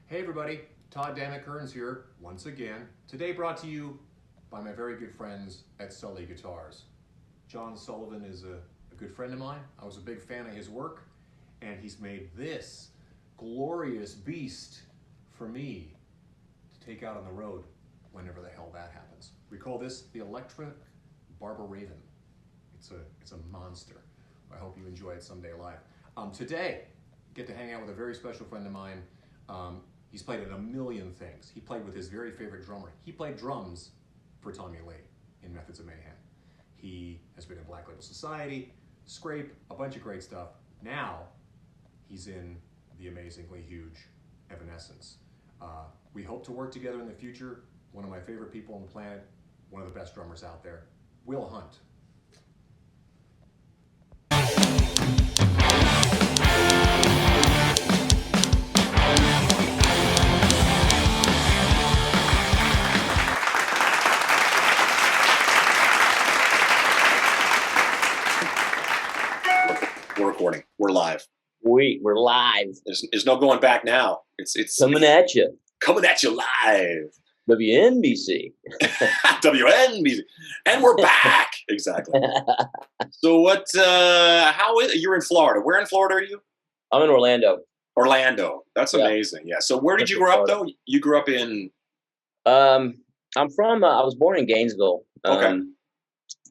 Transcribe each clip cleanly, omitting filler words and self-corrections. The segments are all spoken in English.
Hey everybody, Todd Dammit Kerns here once again. Today brought to you by my very good friends at Sully Guitars. John Sullivan is a good friend of mine. I was a big fan of his work, and he's made this glorious beast for me to take out on the road whenever the hell that happens. We call this the Electric Barber Raven. It's a monster. I hope you enjoy it someday live. Today, get to hang out with a very special friend of mine. He's played in a million things. He played with his very favorite drummer. He played drums for Tommy Lee in Methods of Mayhem. He has been in Black Label Society, Skrape, a bunch of great stuff. Now, he's in the amazingly huge Evanescence. We hope to work together in the future. One of my favorite people on the planet, one of the best drummers out there, Will Hunt. We're recording. We're live. We're live. There's no going back now. It's coming at you. Coming at you live. WNBC. WNBC. And we're back. Exactly. So what, how is, you're in Florida. Where in Florida are you? I'm in Orlando. Orlando. That's amazing. Yeah. So where did you grow up though? You grew up in? I'm from, I was born in Gainesville. Okay.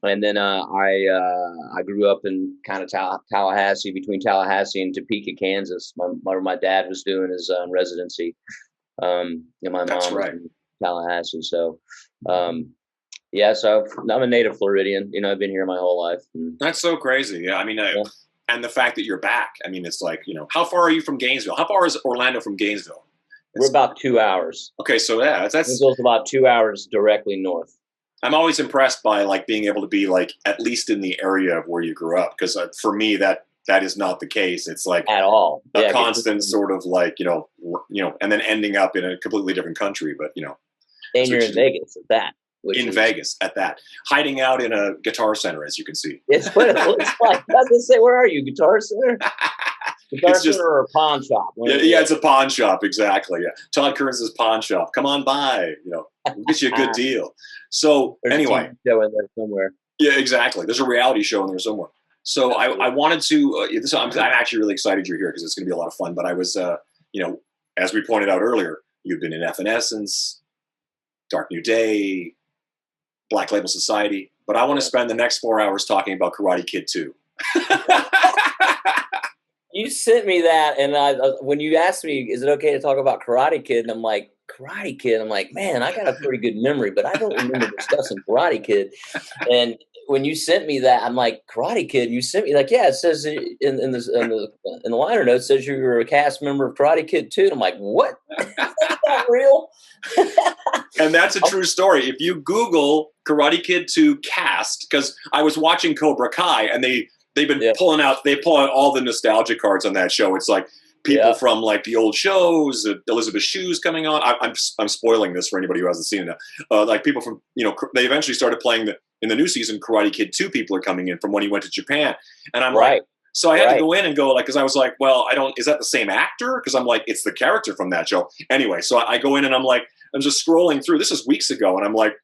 And then I grew up in kind of Tallahassee, between Tallahassee and Topeka, Kansas. My dad was doing his residency. And my mom was in Tallahassee. So, so I'm a native Floridian. You know, I've been here my whole life. That's so crazy. Yeah. I mean, and the fact that you're back. I mean, it's like, you know, how far are you from Gainesville? How far is Orlando from Gainesville? We're about 2 hours. Okay, so that's Gainesville's about 2 hours directly north. I'm always impressed by like being able to be like at least in the area of where you grew up, because for me that is not the case. It's like at all a constant sort of like you know, and then ending up in a completely different country. But you know, and you're in Vegas at that. Vegas at that, hiding out in a Guitar Center, as you can see. It's what it looks like. I was gonna say, where are you? Guitar Center? Guitar Center or a pawn shop? Yeah, it's a pawn shop, exactly. Yeah, Todd Kerns' pawn shop. Come on by. You know, we'll get you a good deal. So there's anyway, a show in there somewhere. Yeah, exactly. There's a reality show in there somewhere. So I wanted to. I'm actually really excited you're here because it's going to be a lot of fun. But I was, you know, as we pointed out earlier, you've been in Evanescence, Dark New Day, Black Label Society. But I want to spend the next 4 hours talking about Karate Kid 2. You sent me that, and when you asked me, is it okay to talk about Karate Kid? And I'm like, Karate Kid? I'm like, man, I got a pretty good memory, but I don't remember discussing Karate Kid. And when you sent me that, I'm like, Karate Kid? You sent me like, yeah, it says in the liner notes, it says you're a cast member of Karate Kid 2. And I'm like, what? Is that real? And that's a true story. If you Google Karate Kid 2 cast, because I was watching Cobra Kai, and they've been pulling out all the nostalgia cards on that show. It's like people from like the old shows, Elizabeth Shue's coming on. I'm spoiling this for anybody who hasn't seen it. Like people from, you know, they eventually started playing in the new season, Karate Kid 2 people are coming in from when he went to Japan. And I'm like, so I had to go in and go like, cause I was like, well, is that the same actor? Cause I'm like, it's the character from that show. Anyway, so I go in and I'm like, I'm just scrolling through, this is weeks ago. And I'm like,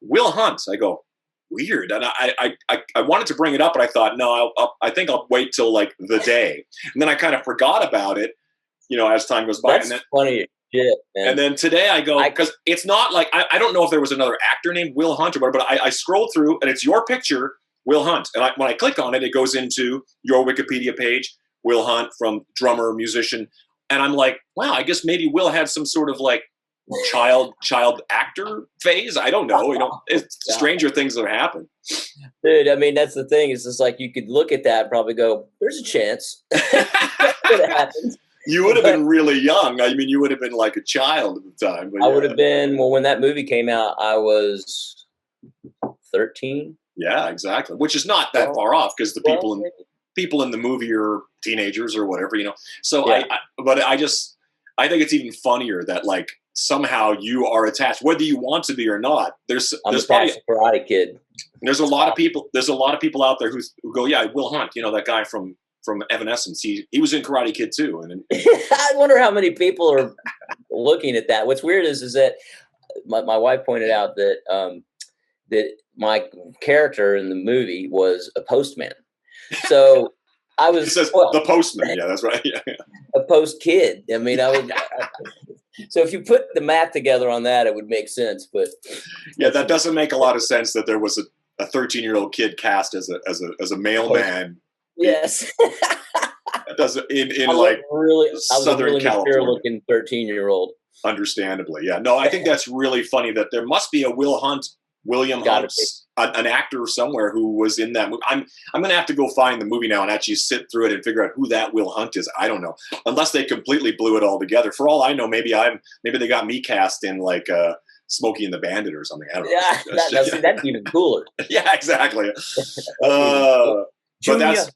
Will Hunt. I go, weird. And I wanted to bring it up, but I thought, no, I think I'll wait till like the day. And then I kind of forgot about it, you know, as time goes by. That's funny shit, man. And then today I go, because it's not like, I don't know if there was another actor named Will Hunt or whatever, but I scroll through and it's your picture, Will Hunt. And when I click on it, it goes into your Wikipedia page, Will Hunt, from drummer, musician. And I'm like, wow, I guess maybe Will had some sort of like child actor phase. I don't know. You know, it's stranger things that happen. Dude, I mean, that's the thing. It's just like you could look at that and probably go, there's a chance. It happens. You would have been really young. I mean, you would have been like a child at the time. But I would have been, well, when that movie came out, I was 13. Yeah, exactly. Which is not that far off, because the people in the movie are teenagers or whatever, you know. So I think it's even funnier that like somehow you are attached, whether you want to be or not. There's attached to Karate Kid. There's a lot of people. There's a lot of people out there who go, yeah, Will Hunt. You know, that guy from Evanescence. He was in Karate Kid too. And I wonder how many people are looking at that. What's weird is that my wife pointed out that that my character in the movie was a postman. So I was the postman. Yeah, that's right. Yeah. A post kid. I mean, so if you put the math together on that, it would make sense. But yeah, that doesn't make a lot of sense that there was a 13-year-old kid cast as a mailman. Yes. That doesn't in like really Southern California looking 13-year-old. Understandably, yeah. No, I think that's really funny that there must be a William Hunt, an actor somewhere who was in that movie. I'm going to have to go find the movie now and actually sit through it and figure out who that Will Hunt is. I don't know, unless they completely blew it all together. For all I know, maybe they got me cast in like Smokey and the Bandit or something. I don't know. See, that'd be even cooler. Yeah, exactly. But that's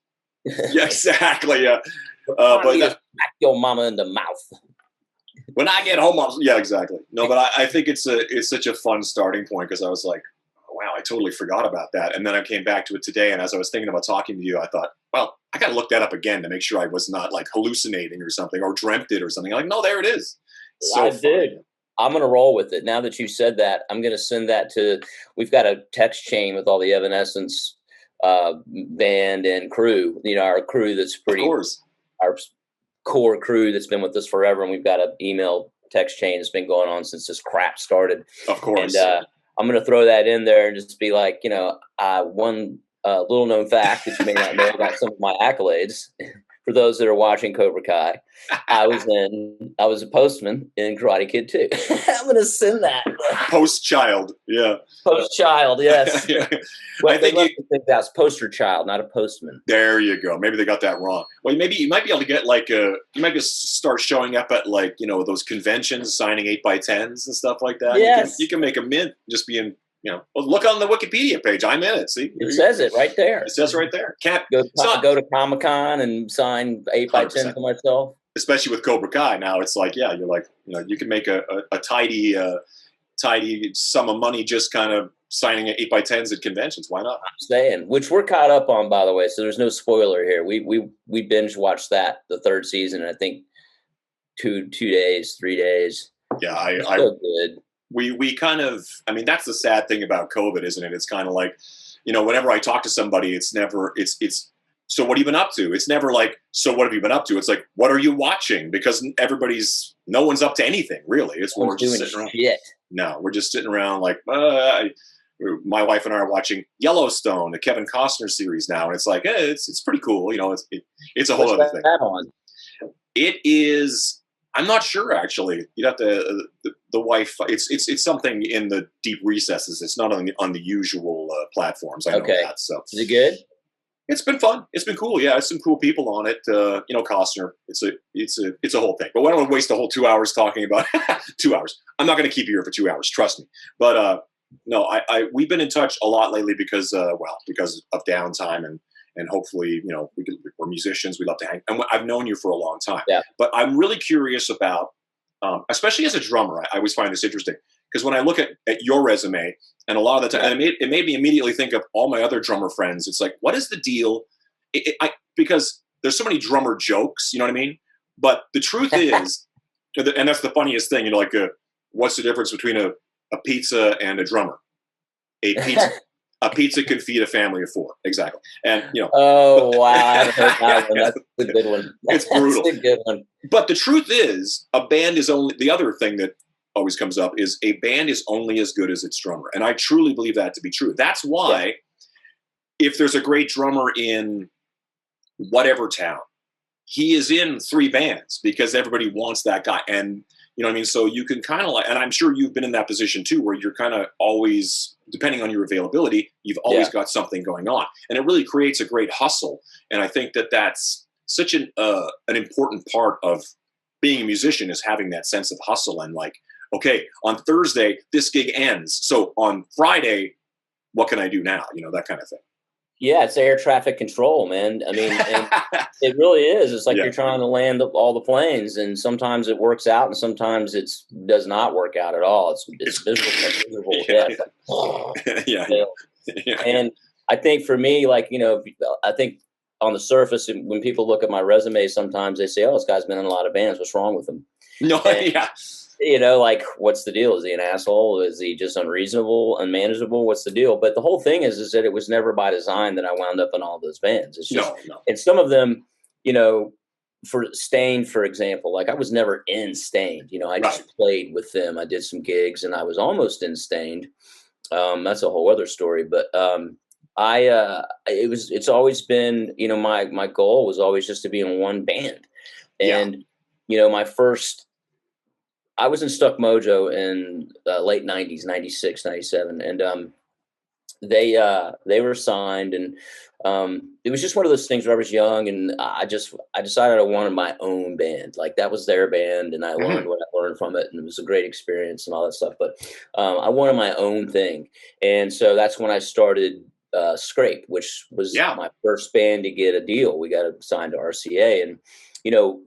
yeah, exactly. Yeah, but smack your mama in the mouth. When I get home, yeah, exactly. No, but I think it's such a fun starting point because I was like, oh, wow, I totally forgot about that. And then I came back to it today, and as I was thinking about talking to you, I thought, well, I got to look that up again to make sure I was not like hallucinating or something or dreamt it or something. I'm like, no, there it is. So I did. I'm going to roll with it. Now that you said that, I'm going to send that to, we've got a text chain with all the Evanescence band and crew, our crew that's pretty, of course. Our core crew that's been with us forever, and we've got an email text chain that's been going on since this crap started. Of course. And I'm going to throw that in there and just be like, one little known fact that you may not know about some of my accolades. For those that are watching Cobra Kai, I was a postman in Karate Kid 2. I'm going to send that. Post-child, yeah. Post-child, yes. Yeah. Well, I think that's poster child, not a postman. There you go. Maybe they got that wrong. Well, maybe you might be able to get you might just start showing up at those conventions, signing 8x10s and stuff like that. Yes. You can make a mint just being. Look on the Wikipedia page. I'm in it. See, it says it right there. It says right there. Can't go to Comic-Con and sign 8x10 for myself. Especially with Cobra Kai now, it's like you're like you can make a tidy sum of money just kind of signing 8x10s at conventions. Why not? I'm saying, which we're caught up on, by the way. So there's no spoiler here. We binge watched that the third season. I think 3 days. Yeah, I so good. We kind of, that's the sad thing about COVID, isn't it? It's kind of like, whenever I talk to somebody, it's never, it's, so what have you been up to? It's never like, so what have you been up to? It's like, what are you watching? Because no one's up to anything, really. It's we're just sitting around. Shit. No, we're just sitting around like, my wife and I are watching Yellowstone, the Kevin Costner series now. And it's like, it's pretty cool. It's a whole other thing. On? It is, I'm not sure, actually. You'd have to, the wife, it's something in the deep recesses. It's not on the usual platforms. I know that. So is it good? It's been fun. It's been cool. Yeah, it's some cool people on it. Costner. It's a whole thing. But we don't want to waste a whole 2 hours talking about 2 hours. I'm not going to keep you here for 2 hours. Trust me. But no, we've been in touch a lot lately because of downtime and hopefully, we're musicians. We love to hang. And I've known you for a long time. Yeah. But I'm really curious about, especially as a drummer, I always find this interesting. Because when I look at your resume, and a lot of the time, and it made me immediately think of all my other drummer friends. It's like, what is the deal? Because there's so many drummer jokes, you know what I mean? But the truth is, and that's the funniest thing, what's the difference between a pizza and a drummer? A pizza can feed a family of 4. Exactly. And, Oh, wow. I heard that one. That's a good one. It's brutal. That's a good one. But the truth is, a band is only, the other thing that always comes up is a band is only as good as its drummer. And I truly believe that to be true. That's why if there's a great drummer in whatever town, he is in 3 bands because everybody wants that guy. And, you know what I mean? So you can kind of and I'm sure you've been in that position too, where you're kind of always, depending on your availability, you've always got something going on. And it really creates a great hustle. And I think that that's such an important part of being a musician, is having that sense of hustle and like, okay, on Thursday, this gig ends. So on Friday, what can I do now? That kind of thing. Yeah, it's air traffic control, man. I mean, and it really is. It's like you're trying to land all the planes, and sometimes it works out, and sometimes it does not work out at all. It's miserable. Yeah. And I think for me, I think on the surface, when people look at my resume, sometimes they say, "Oh, this guy's been in a lot of bands. What's wrong with him?" No, you know, like, what's the deal? Is he an asshole? Is he just unreasonable, unmanageable? What's the deal? But the whole thing is that it was never by design that I wound up in all those bands. It's just, No. and some of them, you know, for Stained, for example, like I was never in Stained, you know, I just played with them. I did some gigs and I was almost in Stained. That's a whole other story, but, it's always been, you know, my goal was always just to be in one band. And, you know, I was in Stuck Mojo in late 90s, 96, 97. And they were signed, and it was just one of those things where I was young, and I decided I wanted my own band. Like, that was their band, and I learned what I learned from it, and it was a great experience and all that stuff. But I wanted my own thing. And so that's when I started Skrape, which was my first band to get a deal. We got signed to RCA, and you know,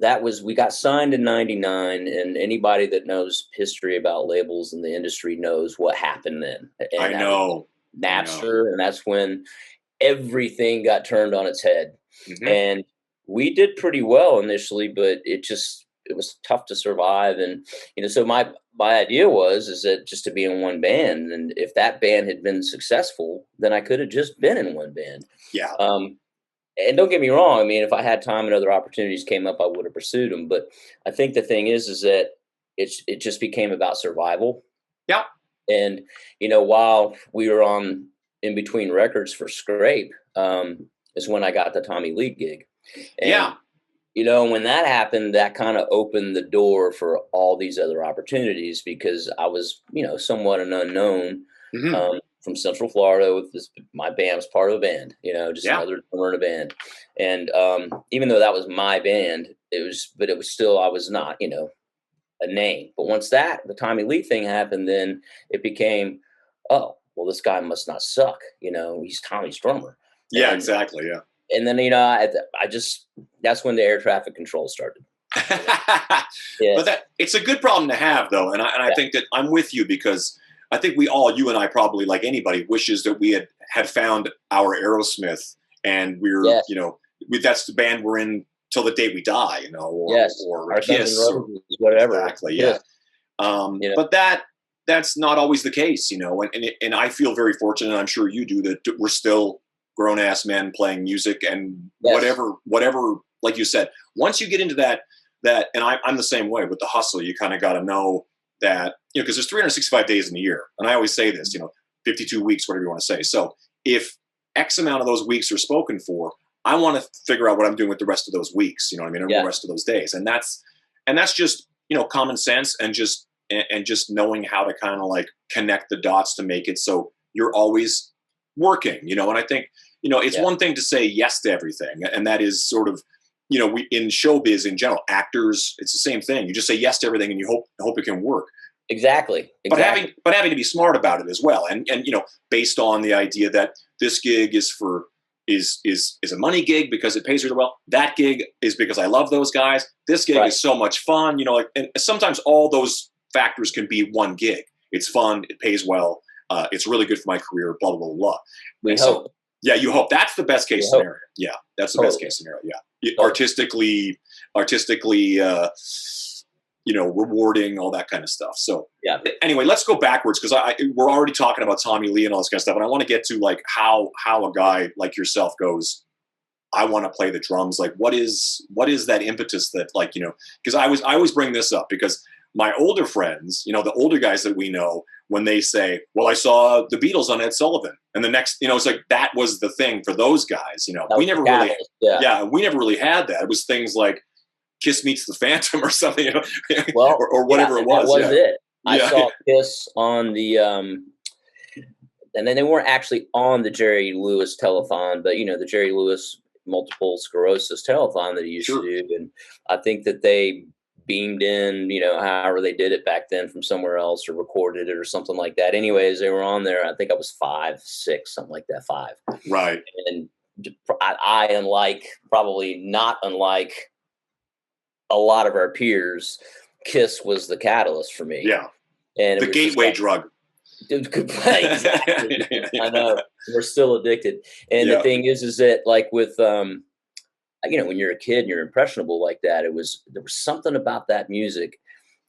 we got signed in 99, and anybody that knows history about labels in the industry knows what happened then. And I know. Napster, and that's when everything got turned on its head. And we did pretty well initially, but it was tough to survive. And, you know, so my idea is that just to be in one band, and if that band had been successful, then I could have just been in one band. Yeah. And don't get me wrong. I mean, if I had time and other opportunities came up, I would have pursued them. But I think the thing is that it just became about survival. Yeah. And, you know, while we were in between records for Skrape, is when I got the Tommy Lee gig. And, you know, when that happened, that kind of opened the door for all these other opportunities, because I was, you know, somewhat an unknown from Central Florida with my band was part of a band, you know, just another drummer in a band. And even though that was my band, it was still, I was not, you know, a name. But once the Tommy Lee thing happened, then it became, oh, well, this guy must not suck. You know, he's Tommy's drummer. Yeah, exactly. Yeah. And then, you know, I just, that's when the air traffic control started. But it's a good problem to have, though. And I think that I'm with you, because I think you and I probably, like anybody, wishes that we had found our Aerosmith, and we're, you know, that's the band we're in till the day we die, you know, or Kiss, or whatever. Exactly, yeah. But that's not always the case, you know, and I feel very fortunate, and I'm sure you do, that we're still grown-ass men playing music, and whatever, like you said, once you get into that, and I'm the same way with the hustle, you kind of got to know that, you know, because there's 365 days in a year, and I always say this, you know, 52 weeks, whatever you want to say. So if X amount of those weeks are spoken for, I want to figure out what I'm doing with the rest of those weeks, you know what I mean, or the rest of those days. And that's just, you know, common sense, and just knowing how to kind of like connect the dots to make it so you're always working, you know. And I think, you know, it's one thing to say yes to everything, and that is sort of, you know, in showbiz in general, actors, it's the same thing. You just say yes to everything, and you hope it can work. Exactly. But having to be smart about it as well, and you know, based on the idea that this gig is a money gig because it pays really well. That gig is because I love those guys. This gig is so much fun, you know. Like, and sometimes all those factors can be one gig. It's fun. It pays well. It's really good for my career. Blah blah blah blah. We hope. Yeah, you hope. That's the best case scenario. Yeah, that's the best case scenario. Yeah, artistically, you know, rewarding, all that kind of stuff. So anyway, let's go backwards, because we're already talking about Tommy Lee and all this kind of stuff, and I want to get to like how a guy like yourself goes, I want to play the drums. Like, what is that impetus that, like, you know, because I always bring this up, because my older friends, you know, the older guys that we know, when they say, well, I saw the Beatles on Ed Sullivan, and the next, you know, it's like, that was the thing for those guys, you know. We never really, we never really had that. It was things like Kiss Meets the Phantom or something, you know, well, or whatever it was. That was it. I saw Kiss on the, and then they weren't actually on the Jerry Lewis telethon, but, you know, the Jerry Lewis multiple sclerosis telethon that he used to do. And I think that they beamed in, you know, however they did it back then from somewhere else, or recorded it or something like that. Anyways, they were on there. I think I was 5, 6, something like that, 5. Right. And I probably not unlike a lot of our peers, Kiss was the catalyst for me. Yeah. And the gateway drug. Exactly. I know. We're still addicted. And the thing is that, like, with, you know, when you're a kid and you're impressionable like that, there was something about that music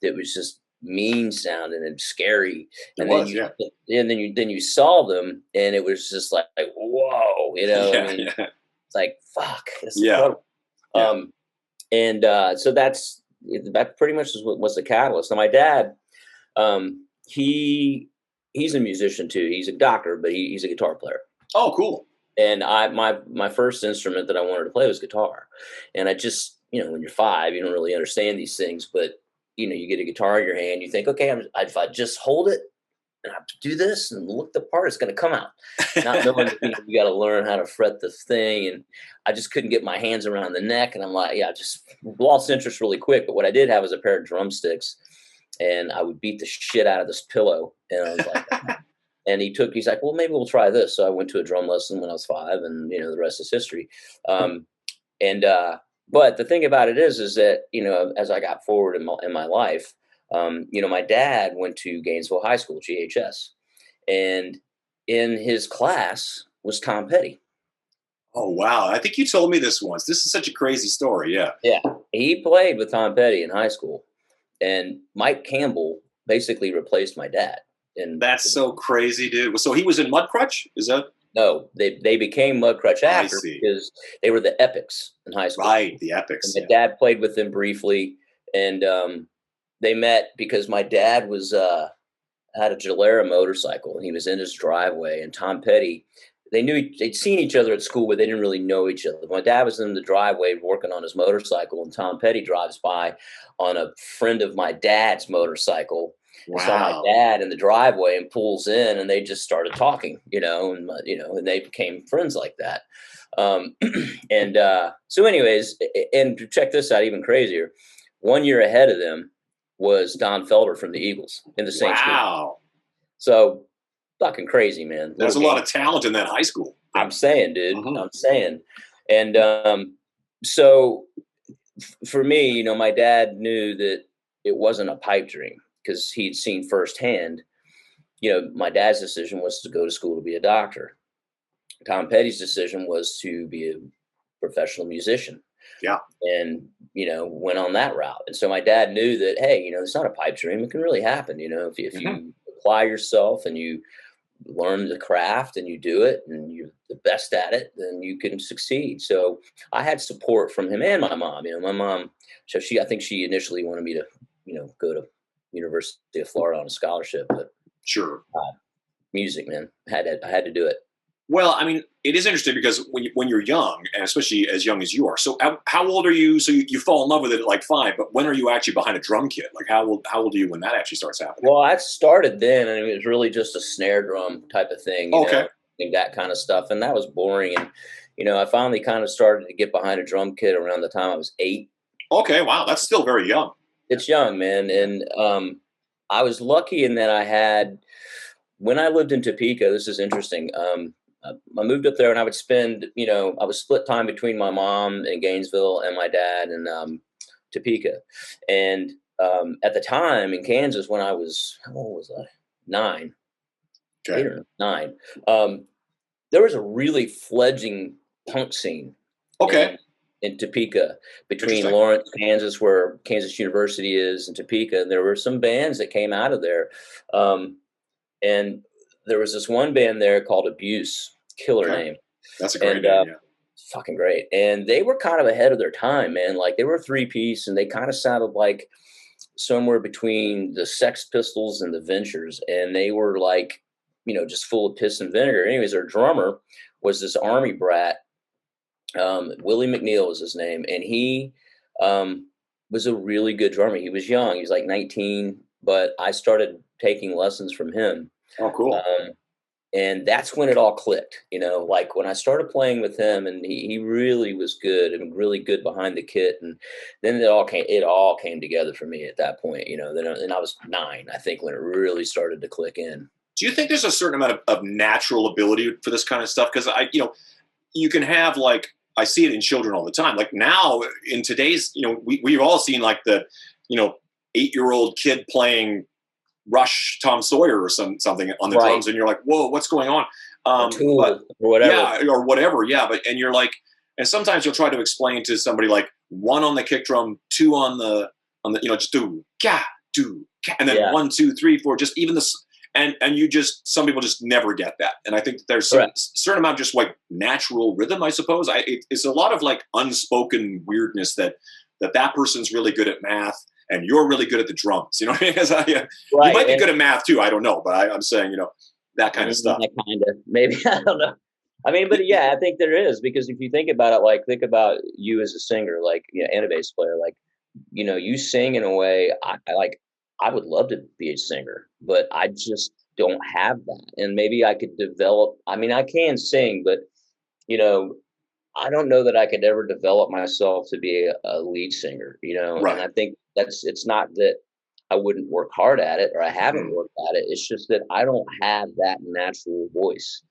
that was just mean sounding and scary. It And was, then you saw them, and it was just like whoa, you know. I mean, it's like fuck, it's incredible. So that pretty much was the catalyst. Now my dad, he's a musician too. He's a doctor, but he's a guitar player. Oh, cool. And my first instrument that I wanted to play was guitar. And I just, when you're 5, you don't really understand these things, but you get a guitar in your hand, you think, okay, if I just hold it and I do this and look the part, it's going to come out. Not knowing that, you got to learn how to fret the thing. And I just couldn't get my hands around the neck. And I'm like, I just lost interest really quick. But what I did have was a pair of drumsticks, and I would beat the shit out of this pillow. And I was like, and he's like, well, maybe we'll try this. So I went to a drum lesson when I was 5, and the rest is history. But the thing about it is that, as I got forward in my life, my dad went to Gainesville High School, GHS, and in his class was Tom Petty. Oh, wow. I think you told me this once. This is such a crazy story. Yeah. Yeah. He played with Tom Petty in high school, and Mike Campbell basically replaced my dad. And that's so crazy, dude. So he was in Mudcrutch? Is that? No, they became Mudcrutch after because they were the Epics in high school. Right, the Epics. And my dad played with them briefly, and they met because my dad had a Gilera motorcycle, and he was in his driveway. And Tom Petty, they'd seen each other at school, but they didn't really know each other. My dad was in the driveway working on his motorcycle, and Tom Petty drives by on a friend of my dad's motorcycle. Wow. Saw my dad in the driveway and pulls in, and they just started talking, and they became friends like that. So anyways, and to check this out, even crazier, 1 year ahead of them was Don Felder from the Eagles in the same school. Wow. So fucking crazy, man. There's a lot of talent in that high school. I'm saying, dude, I'm saying. And so for me, my dad knew that it wasn't a pipe dream, because he'd seen firsthand, my dad's decision was to go to school to be a doctor. Tom Petty's decision was to be a professional musician. Yeah. And, went on that route. And so my dad knew that, hey, it's not a pipe dream. It can really happen. If you apply yourself and you learn the craft and you do it and you're the best at it, then you can succeed. So I had support from him and my mom. My mom, so I think she initially wanted me to, go to University of Florida on a scholarship, but sure, music, man, I had to do it. Well, I mean, it is interesting because when you're young, and especially as young as you are, so how old are you? So you fall in love with it at like 5, but when are you actually behind a drum kit? Like how old are you when that actually starts happening? Well, I started then, and it was really just a snare drum type of thing, that kind of stuff, and that was boring. And I finally kind of started to get behind a drum kit around the time I was 8. Okay, wow, that's still very young. It's young, man. And I was lucky in that I had, when I lived in Topeka, this is interesting. I moved up there, and I would spend, I was split time between my mom in Gainesville and my dad in Topeka. And at the time in Kansas, when I was, how old was I? 9. Okay. 8 or 9. There was a really fledgling punk scene. Okay. In Topeka, between Lawrence, Kansas, where Kansas University is, and Topeka. And there were some bands that came out of there. And there was this one band there called Abuse, killer name. That's a great name, yeah. Fucking great. And they were kind of ahead of their time, man. Like, they were a 3-piece, and they kind of sounded like somewhere between the Sex Pistols and the Ventures. And they were like, just full of piss and vinegar. Anyways, their drummer was this Army brat. Willie McNeil was his name, and he was a really good drummer. He was young; he was like 19, but I started taking lessons from him. Oh, cool! And that's when it all clicked. Like when I started playing with him, and he really was good and really good behind the kit, and then it all came together for me at that point. Then I was 9, I think, when it really started to click in. Do you think there's a certain amount of natural ability for this kind of stuff? Because you can have like. I see it in children all the time. Like now in today's, we've all seen like the, 8-year-old kid playing Rush Tom Sawyer or something on the drums. And you're like, whoa, what's going on? Or whatever. Yeah, or whatever. Yeah. And you're like, and sometimes you'll try to explain to somebody like 1 on the kick drum, 2 on the, just do, ga, do, and then 1, 2, 3, 4, just even this. And you just, some people just never get that. And I think there's some certain amount of just like natural rhythm, I suppose. It's a lot of like unspoken weirdness that person's really good at math and you're really good at the drums. You know what I mean? You might be good at math too. I don't know, but I'm saying, that kind of stuff. Maybe, I don't know. I mean, but yeah, I think there is, because if you think about it, like, think about you as a singer, like, and a bass player, like, you sing in a way, I would love to be a singer, but I just don't have that. And maybe I could develop, I mean, I can sing, but, I don't know that I could ever develop myself to be a lead singer, Right. And I think it's not that I wouldn't work hard at it or I haven't worked at it. It's just that I don't have that natural voice,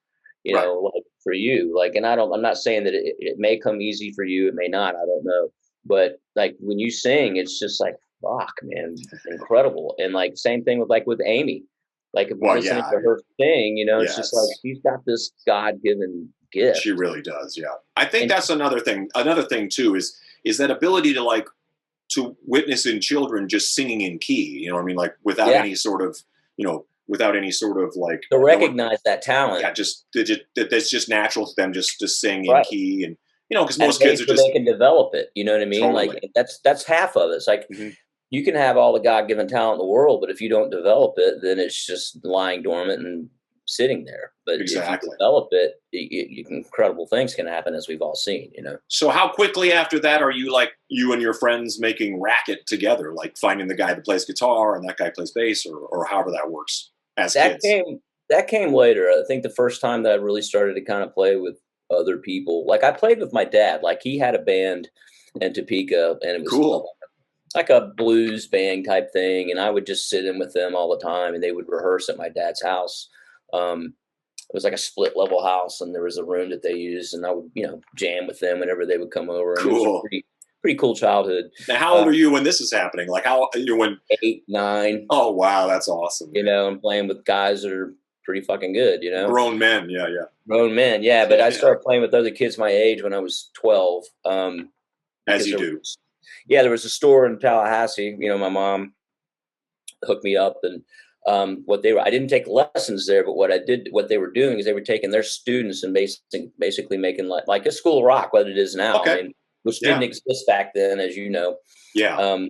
like for you, like, and I'm not saying that it may come easy for you. It may not, I don't know. But like when you sing, it's just like, fuck, man, incredible. And like same thing with Amy, like listening to her sing, it's just like she's got this God-given gift. She really does, yeah. I think that's another thing. Another thing too is that ability to like to witness in children just singing in key. You know what I mean? Like without any sort of like to recognize that talent. Yeah, just that's just natural to them, just to sing in key, and because most kids are just, they can develop it. You know what I mean? Totally. Like that's half of it. It's like you can have all the God-given talent in the world, but if you don't develop it, then it's just lying dormant and sitting there. But if you develop it, incredible things can happen, as we've all seen. So how quickly after that are you like you and your friends making racket together, like finding the guy that plays guitar and that guy plays bass, or however that works as kids? That came later. I think the first time that I really started to kind of play with other people, like I played with my dad. Like he had a band in Topeka, and it was cool. Like a blues band type thing, and I would just sit in with them all the time, and they would rehearse at my dad's house. It was like a split level house, and there was a room that they used, and I would jam with them whenever they would come over. And cool. It was a pretty cool childhood. Now, how old are you when this is happening? Like how you when 8, 9? Oh wow, that's awesome. I'm playing with guys that are pretty fucking good. Grown men, yeah. Grown men, yeah. But I started playing with other kids my age when I was 12. As you do. There was a store in Tallahassee. My mom hooked me up, and I didn't take lessons there, but what they were doing is they were taking their students and basically making like a School of Rock, what it is now. Okay. I mean, which didn't exist back then, as you know. Yeah.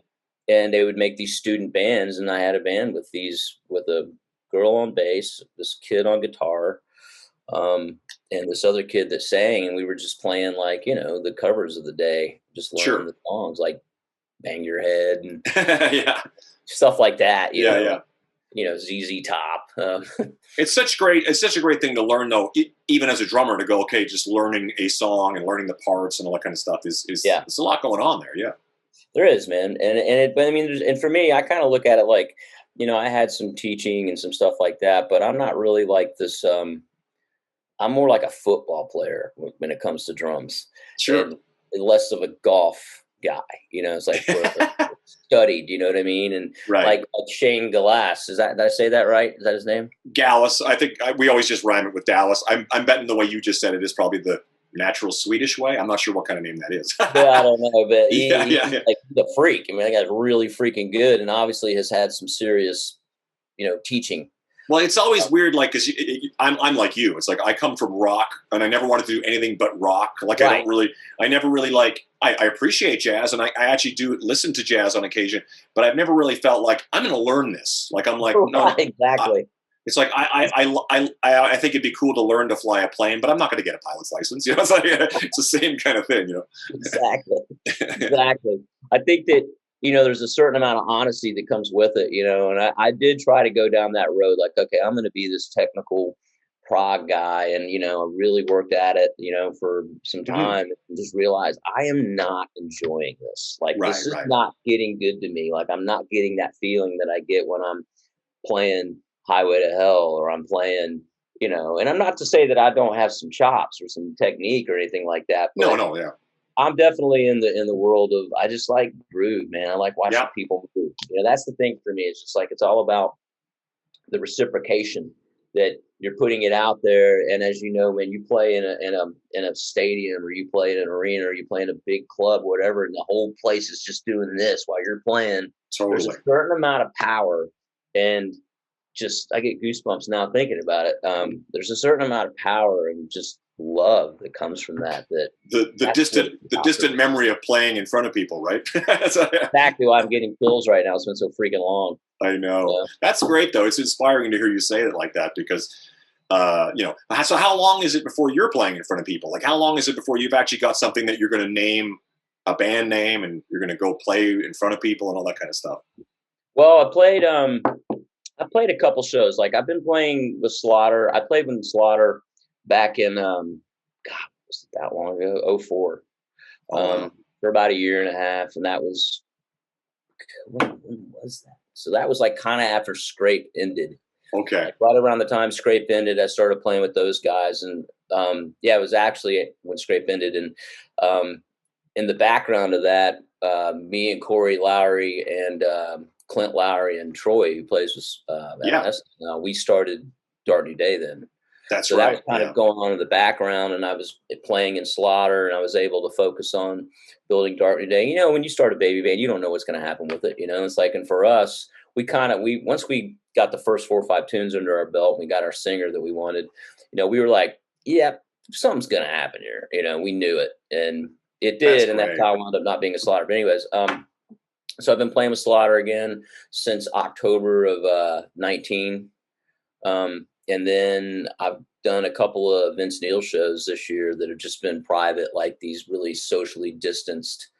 And they would make these student bands, and I had a band with a girl on bass, this kid on guitar, and this other kid that sang, and we were just playing like, the covers of the day, just learning the songs like Bang Your Head and stuff like that. ZZ Top. It's such a great thing to learn though, even as a drummer, to go, okay, just learning a song and learning the parts and all that kind of stuff is it's a lot going on there. Yeah. There is, man. But I mean, and for me, I kind of look at it like, I had some teaching and some stuff like that, but I'm not really like this. I'm more like a football player when it comes to drums. Sure. And less of a golf guy. It's like studied. You know what I mean? And like Shane Gallas. Did I say that right? Is that his name? Gallus. I think we always just rhyme it with Dallas. I'm betting the way you just said it is probably the natural Swedish way. I'm not sure what kind of name that is. I don't know, but he's like the freak. I mean, that guy's really freaking good, and obviously has had some serious, teaching. Well, it's always weird, like, because I'm like you. It's like I come from rock, and I never wanted to do anything but rock. Like I never really like. I appreciate jazz, and I actually do listen to jazz on occasion, but I've never really felt like I'm going to learn this. Like I'm like, no, exactly. It's like I think it'd be cool to learn to fly a plane, but I'm not going to get a pilot's license. It's like it's the same kind of thing, Exactly. I think that there's a certain amount of honesty that comes with it, and I did try to go down that road. Like, okay, I'm going to be this technical prog guy, and I really worked at it, for some time, and just realized I am not enjoying this. Like, this is not getting good to me. Like, I'm not getting that feeling that I get when I'm playing Highway to Hell, or I'm playing, and I'm not to say that I don't have some chops or some technique or anything like that. No, I'm definitely in the world of, I just like groove, man. I like watching people move. That's the thing for me. It's just like, it's all about the reciprocation that, you're putting it out there. And as you know, when you play in a stadium, or you play in an arena, or you play in a big club, whatever, and the whole place is just doing this while you're playing, Totally. there's a certain amount of power, and just, I get goosebumps now thinking about it. There's a certain amount of power and just love that comes from that. The distant memory of playing in front of people, right? Exactly why I'm getting chills right now. It's been so freaking long. I know. That's great, though. It's inspiring to hear you say it like that, because, so how long is it before you're playing in front of people? Like, how long is it before you've actually got something that you're going to name a band name, and you're going to go play in front of people and all that kind of stuff? Well, I played a couple shows. Like, I've been playing with Slaughter. I played with Slaughter back in, God, was it that long ago? 2004. Wow. For about a year and a half. And that was, when was that? So that was like kind of after Skrape ended. Okay. Like right around the time Skrape ended, I started playing with those guys. And it was actually when Skrape ended. And in the background of that, me and Corey Lowry and Clint Lowry and Troy, who plays with Evanescence now, we started Dark New Day then. That's right. That was kind of going on in the background, and I was playing in Slaughter, and I was able to focus on building Dark New Day. When you start a baby band, you don't know what's going to happen with it. It's like, and for us, once we got the first 4 or 5 tunes under our belt, we got our singer that we wanted, we were like, yeah, something's going to happen here. We knew it, and it did. That's how I wound up not being a Slaughter. But anyways, so I've been playing with Slaughter again since October of 19. And then I've done a couple of Vince Neil shows this year that have just been private, like these really socially distanced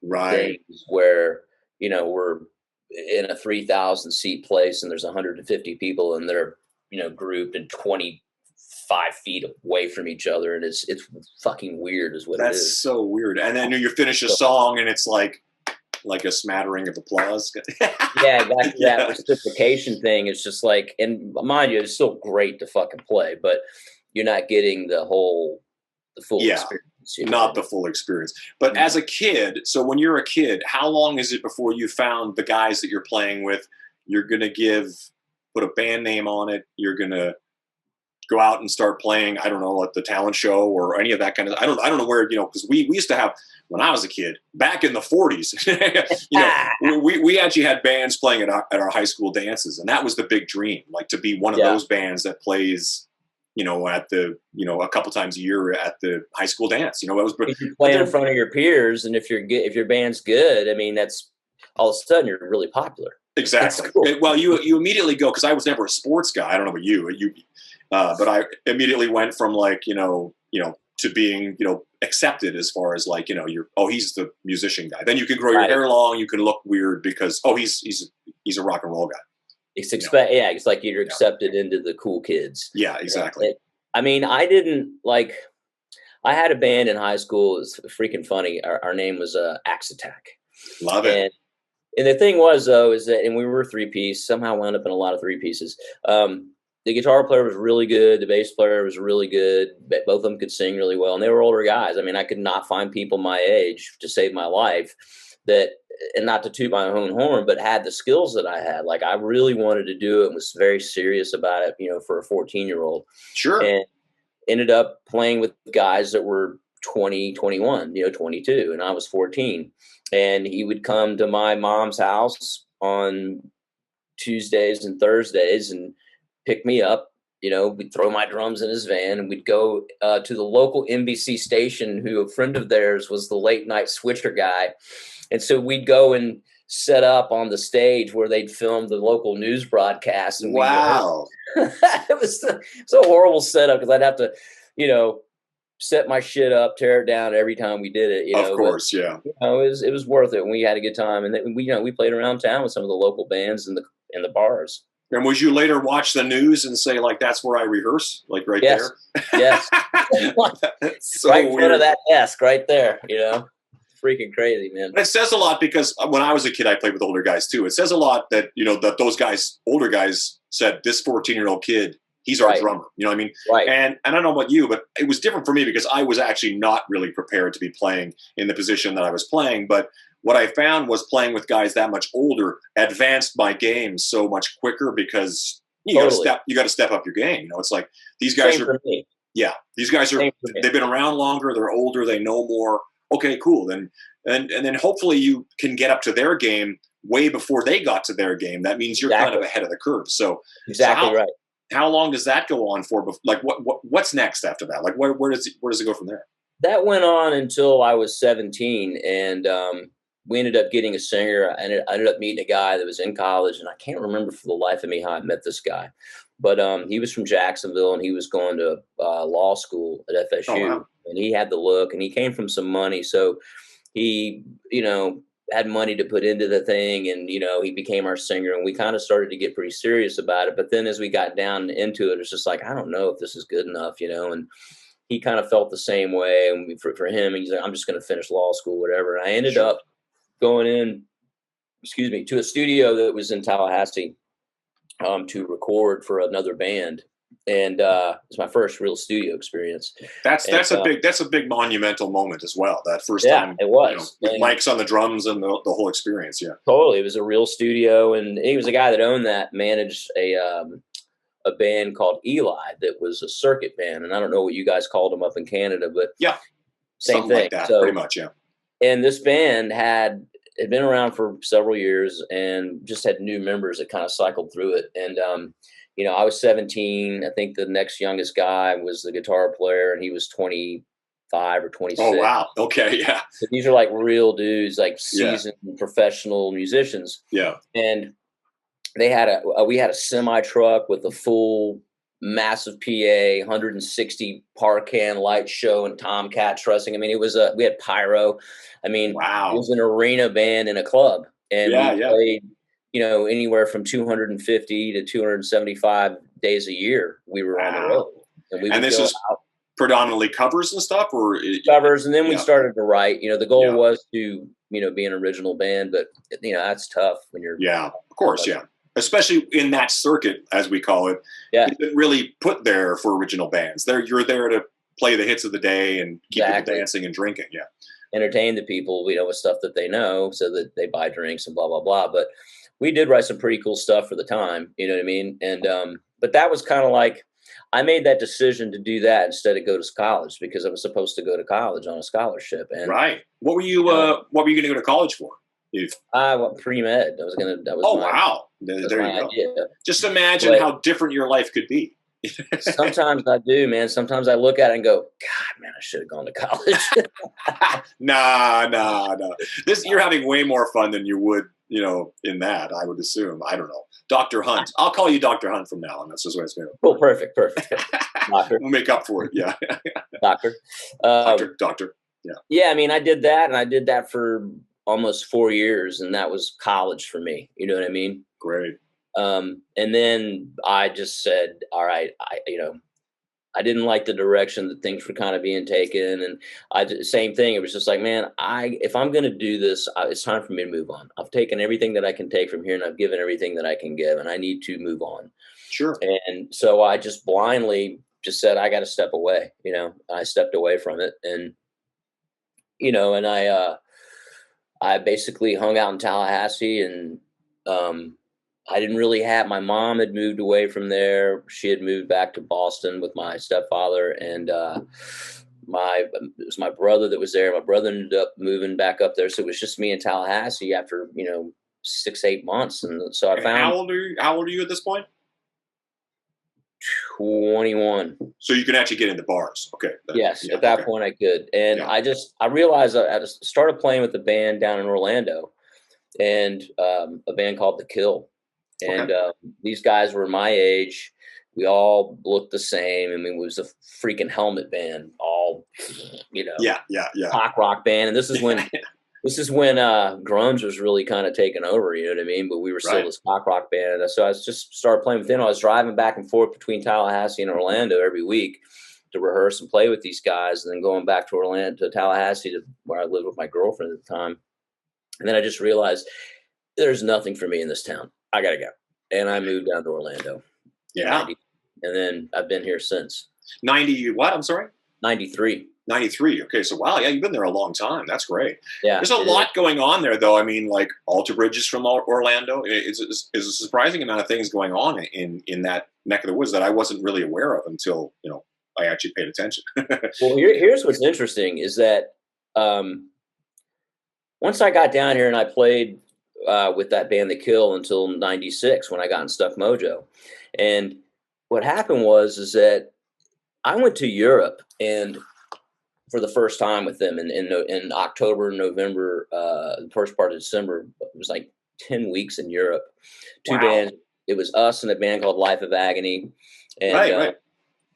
things where, we're in a 3,000 seat place and there's 150 people and they're, grouped in 25 feet away from each other. And it's fucking weird is what it is. That's so weird. And then you finish a song and it's like a smattering of applause. Yeah, exactly. That reciprocation thing is just like, and mind you, it's still great to fucking play, but you're not getting the full experience. Not the full experience. But as a kid, so when you're a kid, how long is it before you found the guys that you're playing with, you're going to put a band name on it, you're going to go out and start playing, I don't know, at the talent show or any of that kind of, I don't know where, because we used to have, when I was a kid, back in the 40s, we actually had bands playing at our high school dances. And that was the big dream, like to be one of those bands that plays, at the, a couple times a year at the high school dance. It was you play in front of your peers. And if your band's good, I mean, that's all of a sudden you're really popular. Exactly. Cool. Well, you immediately go, because I was never a sports guy. I don't know about you, but I immediately went from like, to being, accepted as far as like, he's the musician guy. Then you can grow your hair long. You can look weird because, he's a rock and roll guy. It's like you're accepted into the cool kids. Yeah, exactly. I mean, I had a band in high school. It's freaking funny. Our name was Axe Attack. Love it. And the thing was, though, is that, and we were 3-piece, somehow wound up in a lot of 3-pieces. The guitar player was really good. The bass player was really good. Both of them could sing really well. And they were older guys. I mean, I could not find people my age to save my life that, and not to toot my own horn, but had the skills that I had. Like, I really wanted to do it and was very serious about it, for a 14-year-old. Sure. And ended up playing with guys that were 20, 21, 22, and I was 14. And he would come to my mom's house on Tuesdays and Thursdays and pick me up. We'd throw my drums in his van and we'd go to the local NBC station, who a friend of theirs was the late night switcher guy. And so we'd go and set up on the stage where they'd film the local news broadcast. And wow. It was a horrible setup because I'd have to, set my shit up, tear it down every time we did it. Of course, yeah. It was worth it. We had a good time, and then we played around town with some of the local bands in the bars. And would you later watch the news and say, like, that's where I rehearse, like right there? Yes. So right in weird. front of that desk, right there. Freaking crazy, man. And it says a lot because when I was a kid, I played with older guys too. It says a lot that that those guys, older guys, said this 14-year-old kid, he's our drummer. You know what I mean? Right. And I don't know about you, but it was different for me because I was actually not really prepared to be playing in the position that I was playing. But what I found was playing with guys that much older advanced my game so much quicker because You got to step up your game. You know, it's like these guys Same for me. yeah, these guys they've been around longer. They're older. They know more. Okay, cool. Then and then hopefully you can get up to their game way before they got to their game. That means you're kind of ahead of the curve. So right. How long does that go on for? Like what's next after that? Like where does it go from there? That went on until I was 17, and we ended up getting a singer. I ended up meeting a guy that was in college, and I can't remember for the life of me how I met this guy. But he was from Jacksonville, and he was going to law school at FSU. Oh, wow. And he had the look, and he came from some money. So he, had money to put into the thing, and, he became our singer, and we kind of started to get pretty serious about it. But then as we got down into it, it's just like, I don't know if this is good enough, and he kind of felt the same way. And for him, he's like, I'm just going to finish law school, whatever. And I ended up going in, to a studio that was in Tallahassee to record for another band. And it was my first real studio experience. That's a big monumental moment as well. That first time it was with mics on the drums and the whole experience. Yeah, totally. It was a real studio, and he was a guy that owned that, managed a band called Eli that was a circuit band, and I don't know what you guys called them up in Canada, but same thing. Like that, so, pretty much, yeah. And this band had been around for several years and just had new members that kind of cycled through it. And I was 17. I think the next youngest guy was the guitar player, and he was 25 or 26. Oh, wow. Okay, yeah. So these are like real dudes, like seasoned professional musicians. Yeah. And they had we had a semi truck with a full massive PA, 160 Parcan light show and Tomcat trussing. I mean, it was we had pyro. I mean, wow. It was an arena band in a club, and we played, anywhere from 250 to 275 days a year. We were on the road, and this is predominantly covers and stuff, or covers. And then we started to write. The goal was to be an original band, but that's tough when you're of course, especially in that circuit, as we call it. It's been really put there for original bands. You're there to play the hits of the day and keep people dancing and drinking. Yeah. Entertain the people, with stuff that they know, so that they buy drinks and blah, blah, blah. But we did write some pretty cool stuff for the time. You know what I mean? And, but that was kind of like, I made that decision to do that instead of go to college, because I was supposed to go to college on a scholarship. And right. What were you going to go to college for? I went pre-med. Wow. There you go. Idea. Just imagine how different your life could be. Sometimes I do, man. Sometimes I look at it and go, God, man, I should have gone to college. Nah. You're having way more fun than you would, in that, I would assume. I don't know. Dr. Hunt. I'll call you Dr. Hunt from now on. That's just what it's going to be. Oh, perfect. Doctor. We'll make up for it. Yeah. Doctor. Doctor. Yeah. Yeah. I mean, I did that, and I did that for almost 4 years, and that was college for me. You know what I mean? Great. And then I just said, all right, I didn't like the direction that things were kind of being taken. And same thing. It was just like, man, if I'm going to do this, it's time for me to move on. I've taken everything that I can take from here, and I've given everything that I can give, and I need to move on. Sure. And so I just blindly just said, I got to step away. I stepped away from it, and, and I basically hung out in Tallahassee, and, I didn't really my mom had moved away from there. She had moved back to Boston with my stepfather, and it was my brother that was there. My brother ended up moving back up there. So it was just me in Tallahassee after, 6-8 months. And so I found. How old are you at this point? 21. So you can actually get into bars. Okay. Yes. At that point I could. And I realized I started playing with a band down in Orlando, and a band called The Kill. And these guys were my age. We all looked the same. I mean, it was a freaking helmet band, all, pop rock band. And this is when grunge was really kind of taking over, you know what I mean? But we were still this pop rock band. And so I just started playing with them. I was driving back and forth between Tallahassee and Orlando every week to rehearse and play with these guys, and then going back to Tallahassee, where I lived with my girlfriend at the time. And then I just realized there's nothing for me in this town. I got to go. And I moved down to Orlando. Yeah. And then I've been here since. 90 what? I'm sorry? 93. 93. Okay, so wow, yeah, you've been there a long time. That's great. Yeah, there's a lot going on there, though. I mean, like Alter Bridge is from Orlando. It's a surprising amount of things going on in that neck of the woods that I wasn't really aware of until I actually paid attention. Well, here's what's interesting is that once I got down here and I played with that band, The Kill, until '96 when I got in Stuck Mojo, and what happened is that I went to Europe and for the first time with them in October, November, the first part of December. It was like 10 weeks in Europe. Two bands. It was us and a band called Life of Agony. And, right.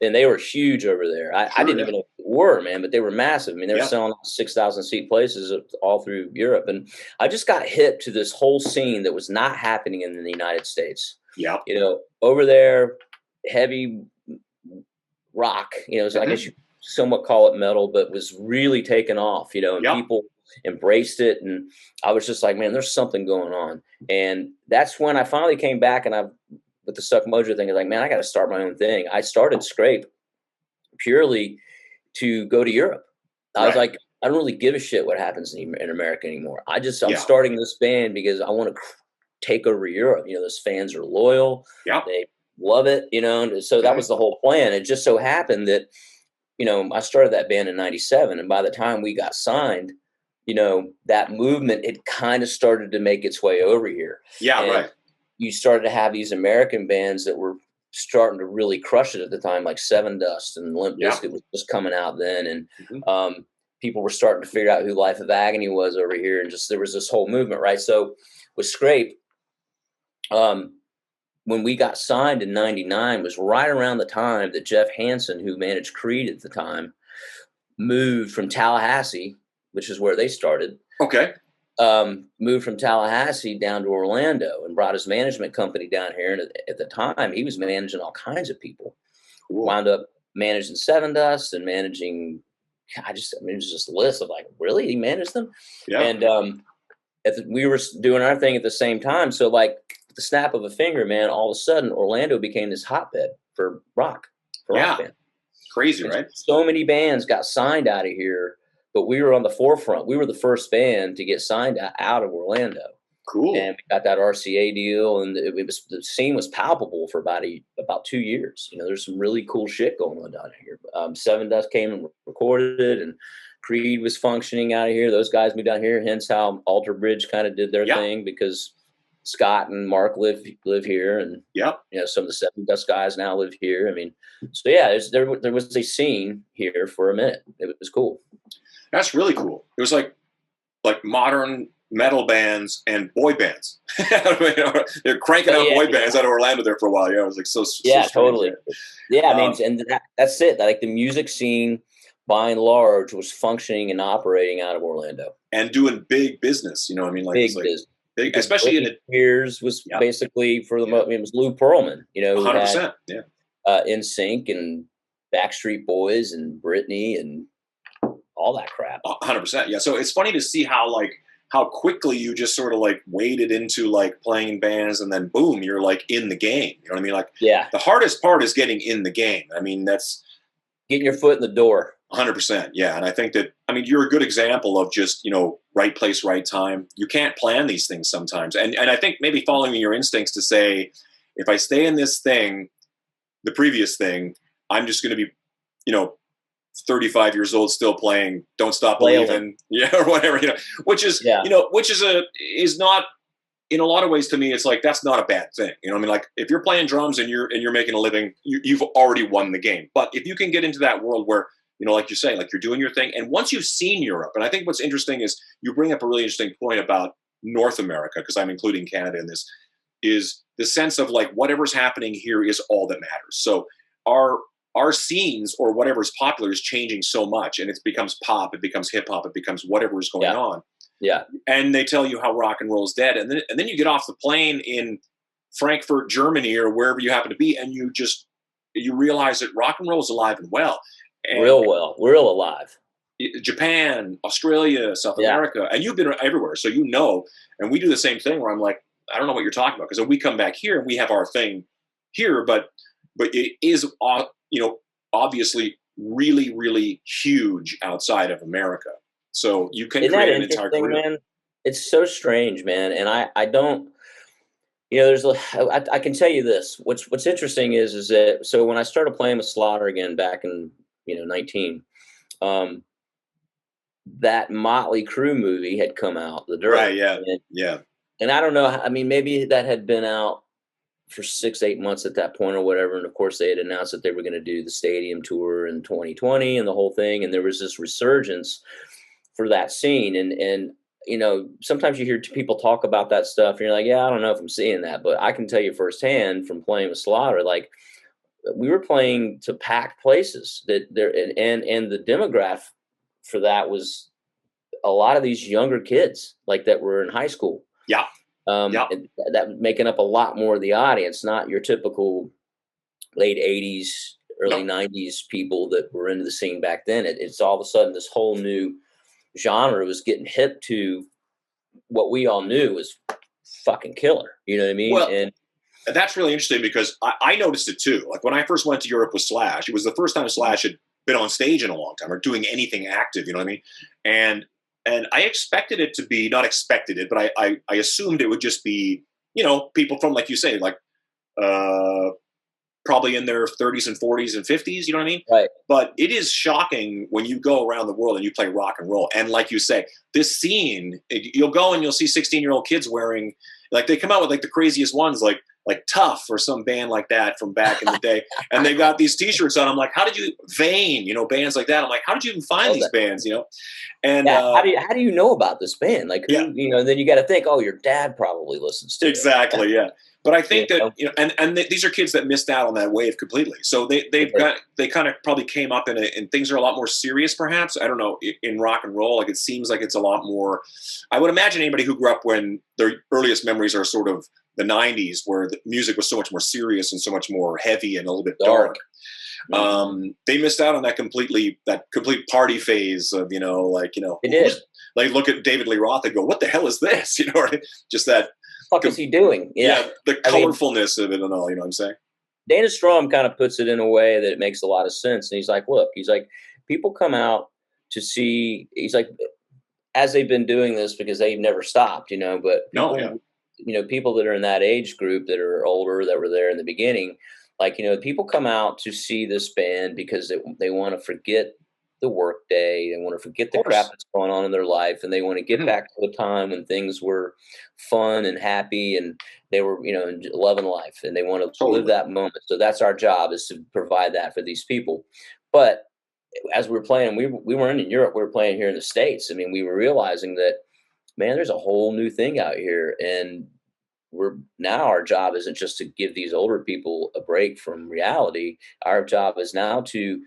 And they were huge over there. I didn't even know what they were, man, but they were massive. I mean, they were selling 6,000 seat places all through Europe. And I just got hip to this whole scene that was not happening in the United States. Yeah. Over there, heavy rock, so I guess you somewhat call it metal, but was really taken off, and people embraced it. And I was just like, man, there's something going on. And that's when I finally came back and with the Stuck Mojo thing, I was like, man, I got to start my own thing. I started Skrape purely to go to Europe. I was like, I don't really give a shit what happens in America anymore. I'm starting this band because I want to take over Europe. Those fans are loyal. Yeah. They love it, and so that was the whole plan. It just so happened that, I started that band in '97, and by the time we got signed, that movement, it kind of started to make its way over here. Yeah, and right. You started to have these American bands that were starting to really crush it at the time, like Seven Dust and Limp Bizkit was just coming out then, and people were starting to figure out who Life of Agony was over here, and just there was this whole movement, right? So with Skrape, when we got signed in '99 was right around the time that Jeff Hansen, who managed Creed at the time, moved from Tallahassee, which is where they started. Okay. Moved from Tallahassee down to Orlando and brought his management company down here. And at the time, he was managing all kinds of people. Cool. Wound up managing Seven Dust and managing, it was just a list of like, really? He managed them? Yeah. And we were doing our thing at the same time. So like, the snap of a finger, man, all of a sudden Orlando became this hotbed for rock band. Crazy, right? So many bands got signed out of here, but we were on the forefront. We were the first band to get signed out of Orlando. Cool. And we got that RCA deal, and the scene was palpable for about 2 years. There's some really cool shit going on down here. Seven Dust came and recorded it, and Creed was functioning out of here. Those guys moved down here, hence how Alter Bridge kind of did their thing, because Scott and Mark live here, and some of the Seven Dust guys now live here. I mean, so there was a scene here for a minute. It was cool. That's really cool. It was like modern metal bands and boy bands. They're cranking out boy bands out of Orlando there for a while. Yeah, it was like so totally. Yeah, I mean, and that's it. Like the music scene, by and large, was functioning and operating out of Orlando and doing big business. Big business. Big, especially in years was basically for the most. It was Lou Pearlman, 100%. Yeah. NSYNC and Backstreet Boys and Britney and all that crap. 100%. Yeah. So it's funny to see how quickly you just sort of like waded into like playing in bands, and then boom, you're like in the game. You know what I mean? Like, the hardest part is getting in the game. I mean, that's getting your foot in the door. 100%. Yeah. And I think that, you're a good example of just, right place, right time. You can't plan these things sometimes. And I think maybe following your instincts to say, if I stay in this thing, the previous thing, I'm just going to be, 35 years old, still playing Don't Stop Believing. Yeah. Or whatever, which is, is not, in a lot of ways to me, it's like, that's not a bad thing. Like if you're playing drums and you're making a living, you've already won the game. But if you can get into that world where, like you're saying, like you're doing your thing. And once you've seen Europe, and I think what's interesting is you bring up a really interesting point about North America, because I'm including Canada in this, is the sense of like whatever's happening here is all that matters. So our scenes or whatever's popular is changing so much, and it becomes pop, it becomes hip hop, it becomes whatever is going on. Yeah. And they tell you how rock and roll is dead. And then you get off the plane in Frankfurt, Germany, or wherever you happen to be, and you realize that rock and roll is alive and well. And real alive. Japan, Australia, South America, and you've been everywhere, so and we do the same thing where I'm like, I don't know what you're talking about, because we come back here and we have our thing here, but it is obviously really, really huge outside of America. So you can Isn't create that an entire interesting, career. man? It's so strange, man. And I don't, I can tell you this. What's interesting is that, so when I started playing with Slaughter again back in, 19, um, that Motley Crue movie had come out, The Dirt. Right. Yeah. Yeah. And I don't know, I mean, maybe that had been out for 6-8 months at that point or whatever. And of course they had announced that they were going to do the stadium tour in 2020 and the whole thing. And there was this resurgence for that scene. And sometimes you hear people talk about that stuff and you're like, yeah, I don't know if I'm seeing that, but I can tell you firsthand from playing with Slaughter, like we were playing to packed places that there, and the demographic for that was a lot of these younger kids like that were in high school. Yeah. And that making up a lot more of the audience, not your typical late 80s, early 90s people that were into the scene back then. It's all of a sudden this whole new genre was getting hip to what we all knew was fucking killer. You know what I mean? Well, and that's really interesting because I noticed it too. Like when I first went to Europe with Slash, it was the first time Slash had been on stage in a long time or doing anything active. You know what I mean? And I expected it to be, not expected it, but I assumed it would just be, people from, like you say, like probably in their 30s and 40s and 50s, you know what I mean? Right. But it is shocking when you go around the world and you play rock and roll. And like you say, this scene, you'll go and you'll see 16-year-old kids wearing, like they come out with like the craziest ones, like Tough or some band like that from back in the day. And they've got these t-shirts on. I'm like, how did you, Vane, bands like that. I'm like, how did you even find these bands, And how do you know about this band? Like who, then you got to think, oh, your dad probably listens to exactly. it. Yeah. But I think that, and these are kids that missed out on that wave completely. So they kind of probably came up and things are a lot more serious, perhaps. I don't know, in rock and roll. Like it seems like it's a lot more, I would imagine anybody who grew up when their earliest memories are sort of the 90s, where the music was so much more serious and so much more heavy and a little bit dark. They missed out on that complete party phase of, It did. Like look at David Lee Roth and go, what the hell is this? Just that. What is he doing? Yeah. The colorfulness of it and all, you know what I'm saying? Dana Strom kind of puts it in a way that it makes a lot of sense. And he's like, look, people come out to see, he's like, as they've been doing this because they've never stopped, but people that are in that age group that are older, that were there in the beginning, like, people come out to see this band because they want to forget the work day. They want to forget the crap that's going on in their life. And they want to get back to a time when things were fun and happy and they were, loving life, and they want to live that moment. So that's our job, is to provide that for these people. But as we were playing, we weren't in Europe, we were playing here in the States. I mean, we were realizing that, man, there's a whole new thing out here. And our job isn't just to give these older people a break from reality. Our job is now to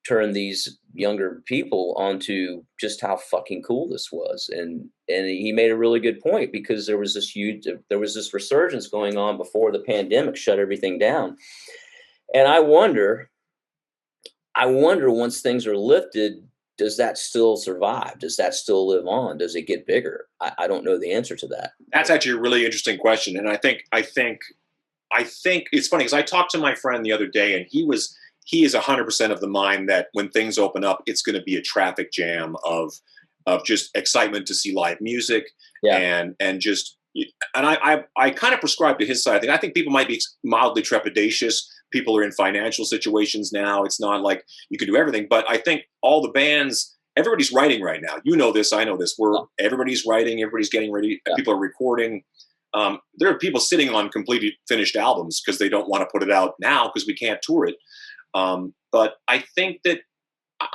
turn these younger people onto just how fucking cool this was. And he made a really good point, because there was this resurgence going on before the pandemic shut everything down. And I wonder once things are lifted, does that still survive? Does that still live on? Does it get bigger? I don't know the answer to that. That's actually a really interesting question. And I think it's funny because I talked to my friend the other day, and he is 100% of the mind that when things open up, it's going to be a traffic jam of just excitement to see live music. And I kind of prescribe to his side. I think people might be mildly trepidatious. People are in financial situations now. It's not like you can do everything, but I think all the bands, everybody's writing right now. You know this, I know this. Everybody's writing, everybody's getting ready. Yeah. People are recording. There are people sitting on completely finished albums because they don't want to put it out now because we can't tour it. But I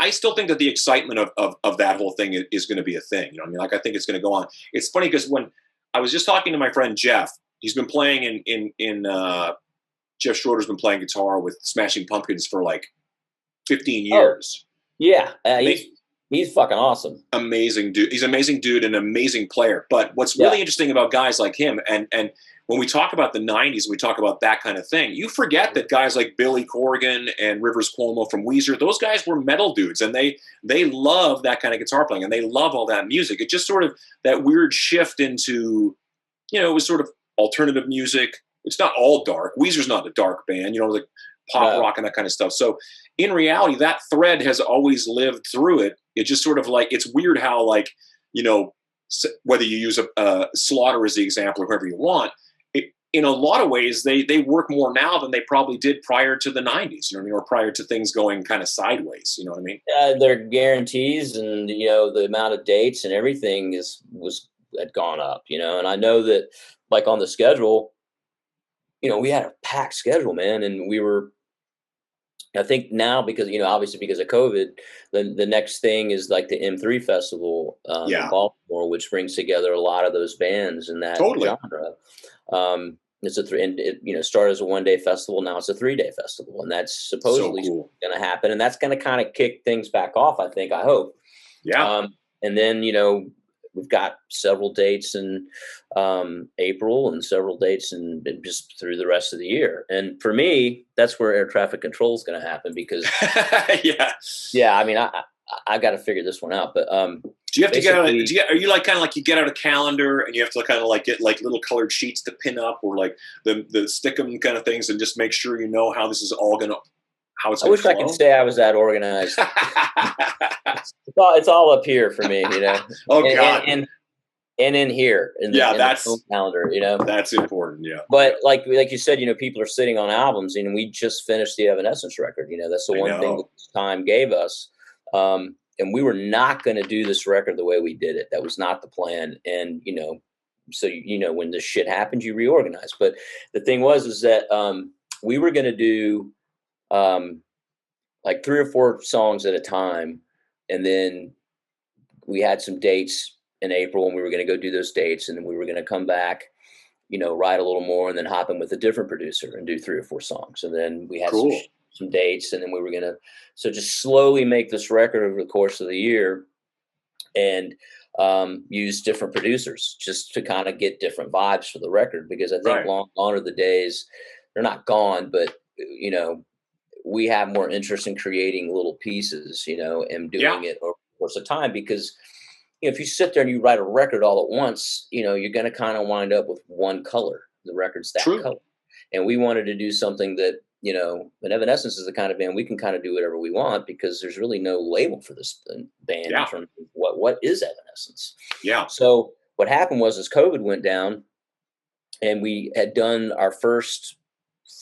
still think that the excitement of that whole thing is going to be a thing. I think it's going to go on. It's funny because when I was just talking to my friend Jeff, he's been playing Jeff Schroeder's been playing guitar with Smashing Pumpkins for like 15 years. Yeah. He's fucking awesome. Amazing dude. He's an amazing dude and an amazing player. But what's really interesting about guys like him, and when we talk about the 90s, we talk about that kind of thing, you forget that guys like Billy Corgan and Rivers Cuomo from Weezer, those guys were metal dudes, and they love that kind of guitar playing, and they love all that music. It just sort of, that weird shift into, it was sort of alternative music. It's not all dark. Weezer's not a dark band, like pop rock and that kind of stuff. So in reality, that thread has always lived through it. It just sort of like, it's weird how like, you know, whether you use a Slaughter as the example or whoever you want, in a lot of ways, they work more now than they probably did prior to the 90s, you know what I mean? Or prior to things going kind of sideways, you know what I mean? Their guarantees and, you know, the amount of dates and everything had gone up, you know, and I know that like on the schedule, you know, we had a packed schedule, man. And I think now because, you know, obviously because of COVID, the next thing is like the M3 Festival in Baltimore, which brings together a lot of those bands in that genre. It's you know, started as a 1-day festival. Now it's a 3-day festival, and that's supposedly going to happen. And that's going to kind of kick things back off, I hope. Yeah. And then, you know, we've got several dates in April and several dates in just through the rest of the year. And for me, that's where air traffic control is going to happen because, I mean, I got to figure this one out. But do you have to get out? Are you like kind of like you get out a calendar and you have to kind of like get like little colored sheets to pin up or like the stick 'em kind of things and just make sure you know how this is all gonna how it's. I wish I could say I was that organized. It's all up here for me, you know. God. And in here, in that's the calendar, you know. That's important, yeah. But like you said, you know, people are sitting on albums, and we just finished the Evanescence record. You know, that's the one thing that time gave us. And we were not going to do this record the way we did it. That was not the plan. And, you know, so, you know, when this shit happens, you reorganize. But the thing is that we were going to do like 3 or 4 songs at a time. And then we had some dates in April and we were going to go do those dates. And then we were going to come back, you know, write a little more and then hop in with a different producer and do 3 or 4 songs. And then we had some dates, and then we were going to just slowly make this record over the course of the year and use different producers just to kind of get different vibes for the record. Because I think long gone are the days, they're not gone, but, you know, we have more interest in creating little pieces, you know, and doing it over the course of time. Because, you know, if you sit there and you write a record all at once, you know, you're going to kind of wind up with one color. The record's that color. And we wanted to do something that, you know, and Evanescence is the kind of band we can kind of do whatever we want because there's really no label for this band in terms of what is Evanescence. Yeah. So what happened was as COVID went down and we had done our first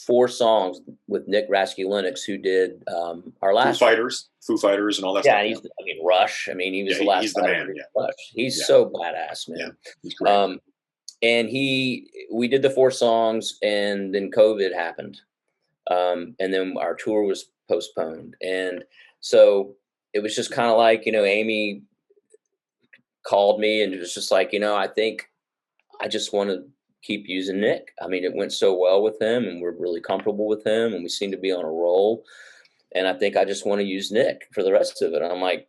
4 songs with Nick Raskulinecz, who did our last Foo Fighters and all that stuff. Yeah, Rush. I mean, he was the last. He's the man. Rush. He's so badass, man. Yeah, he's great. And we did the 4 songs, and then COVID happened. And then our tour was postponed. And so it was just kind of like, you know, Amy called me and it was just like, you know, I think I just want to keep using Nick. I mean, it went so well with him and we're really comfortable with him and we seem to be on a roll. And I think I just want to use Nick for the rest of it. And I'm like,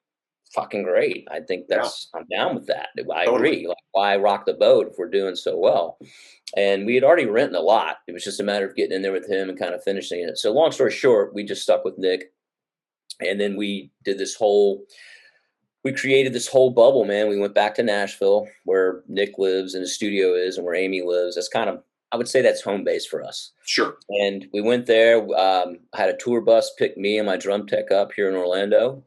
fucking great. I think I'm down with that. I agree. Like, why rock the boat if we're doing so well? And we had already written a lot. It was just a matter of getting in there with him and kind of finishing it. So long story short, we just stuck with Nick. And then we did we created this whole bubble, man. We went back to Nashville where Nick lives and his studio is and where Amy lives. That's kind of, I would say that's home base for us. Sure. And we went there. I had a tour bus pick me and my drum tech up here in Orlando.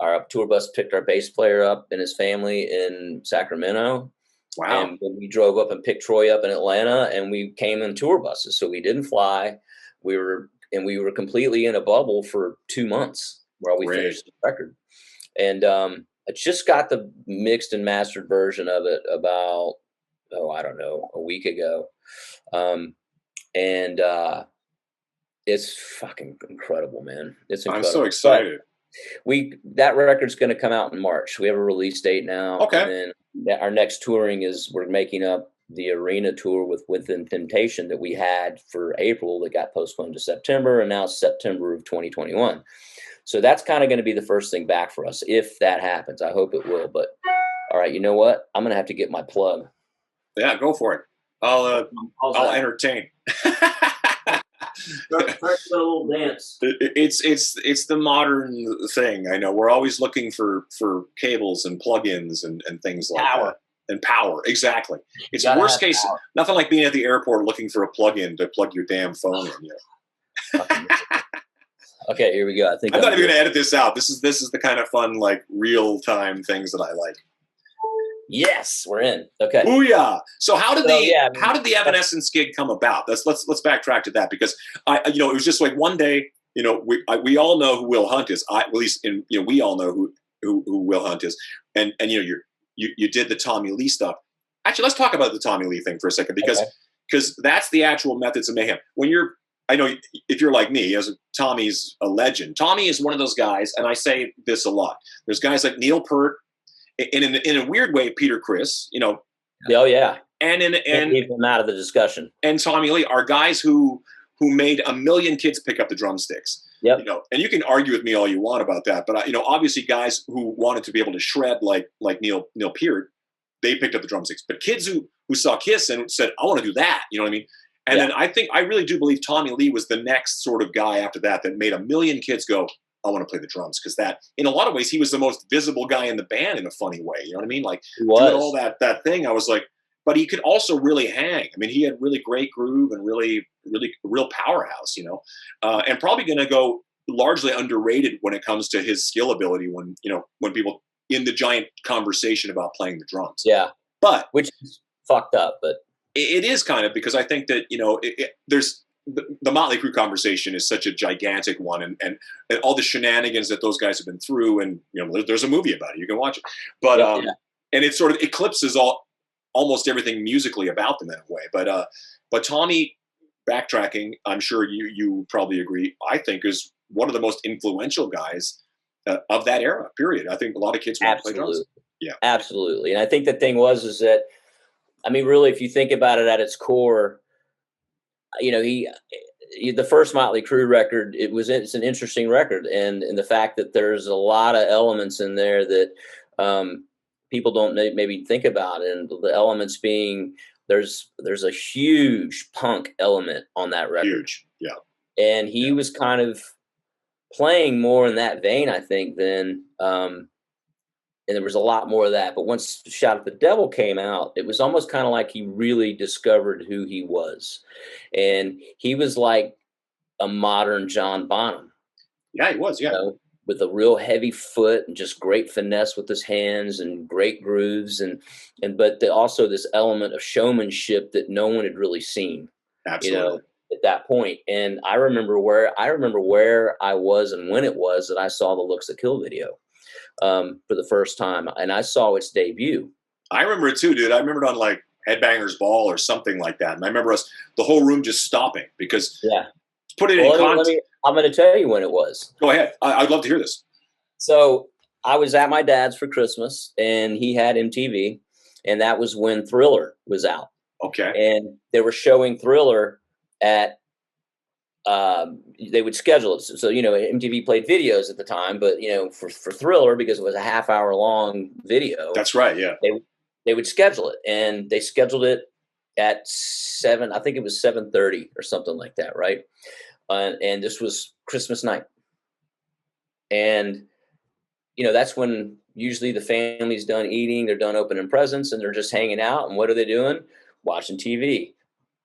Our tour bus picked our bass player up and his family in Sacramento. Wow. And we drove up and picked Troy up in Atlanta, and we came in tour buses. So we didn't fly. We were completely in a bubble for 2 months while we finished the record. And I just got the mixed and mastered version of it about, I don't know, a week ago. And it's fucking incredible, man. It's incredible. I'm so excited. That record's going to come out in March. We have a release date now. Okay. And then our next touring we're making up the arena tour with Temptation that we had for April that got postponed to September, and now September of 2021. So that's kind of going to be the first thing back for us if that happens. I hope it will. But all right, you know what? I'm going to have to get my plug. Yeah, go for it. I'll entertain. First little dance. It's the modern thing. I know we're always looking for cables and plugins and things like that. And power, exactly. It's worst case. Nothing like being at the airport looking for a plug-in to plug your damn phone in. Okay, here we go. I think I'm not even going to edit this out. This is the kind of fun, like, real time things that I like. Yes, we're in. Okay. Booyah! So how did how did the Evanescence gig come about? Let's backtrack to that, because it was just like one day. We all know who Will Hunt is. At least we all know who Will Hunt is, and you did the Tommy Lee stuff. Actually, let's talk about the Tommy Lee thing for a second, because that's the actual Methods of Mayhem. I know if you're like me, Tommy's a legend. Tommy is one of those guys, and I say this a lot. There's guys like Neil Peart. In a weird way, Peter Criss, Oh yeah, and leave him out of the discussion. And Tommy Lee are guys who made a million kids pick up the drumsticks. Yep. And you can argue with me all you want about that, but obviously guys who wanted to be able to shred like Neil Peart, they picked up the drumsticks. But kids who saw Kiss and said, I want to do that, you know what I mean? And then I really do believe Tommy Lee was the next sort of guy after that made a million kids go, I want to play the drums, because that, in a lot of ways, he was the most visible guy in the band in a funny way. You know what I mean? Like doing all that thing. I was like, but he could also really hang. I mean, he had really great groove and really, really real powerhouse. And probably going to go largely underrated when it comes to his skill ability. When people in the giant conversation about playing the drums. Yeah, but which is fucked up. But it is kind of, because I think that there's. The Motley Crue conversation is such a gigantic one, and all the shenanigans that those guys have been through, and there's a movie about it. You can watch it, but and it sort of eclipses almost everything musically about them in a way. But Tommy, backtracking, I'm sure you probably agree, I think is one of the most influential guys of that era. Period. I think a lot of kids want to play drums. Yeah, absolutely. And I think the thing is that, I mean, really, if you think about it at its core. The first Motley Crue record, it's an interesting record, and the fact that there's a lot of elements in there that people don't maybe think about, and the elements being there's a huge punk element on that record. Huge, yeah. And he was kind of playing more in that vein, I think, than and there was a lot more of that. But once Shout at the Devil came out, it was almost kind of like he really discovered who he was. And he was like a modern John Bonham. Yeah, he was, yeah. With a real heavy foot and just great finesse with his hands and great grooves. But also this element of showmanship that no one had really seen. Absolutely. At that point. And I remember where I was and when it was that I saw the Looks That Kill video. For the first time, and I saw its debut. I remember it too, dude. I remember it on like Headbangers Ball or something like that, and I remember the whole room just stopping because. Yeah. Put it in context. I'm going to tell you when it was. Go ahead. I'd love to hear this. So I was at my dad's for Christmas, and he had MTV, and that was when Thriller was out. Okay. And they were showing Thriller at. They would schedule it. So, MTV played videos at the time, but, for Thriller, because it was a half-hour long video. That's right, yeah. They would schedule it, and they scheduled it at 7, I think it was 7:30 or something like that, right? And this was Christmas night. And, that's when usually the family's done eating, they're done opening presents, and they're just hanging out. And what are they doing? Watching TV.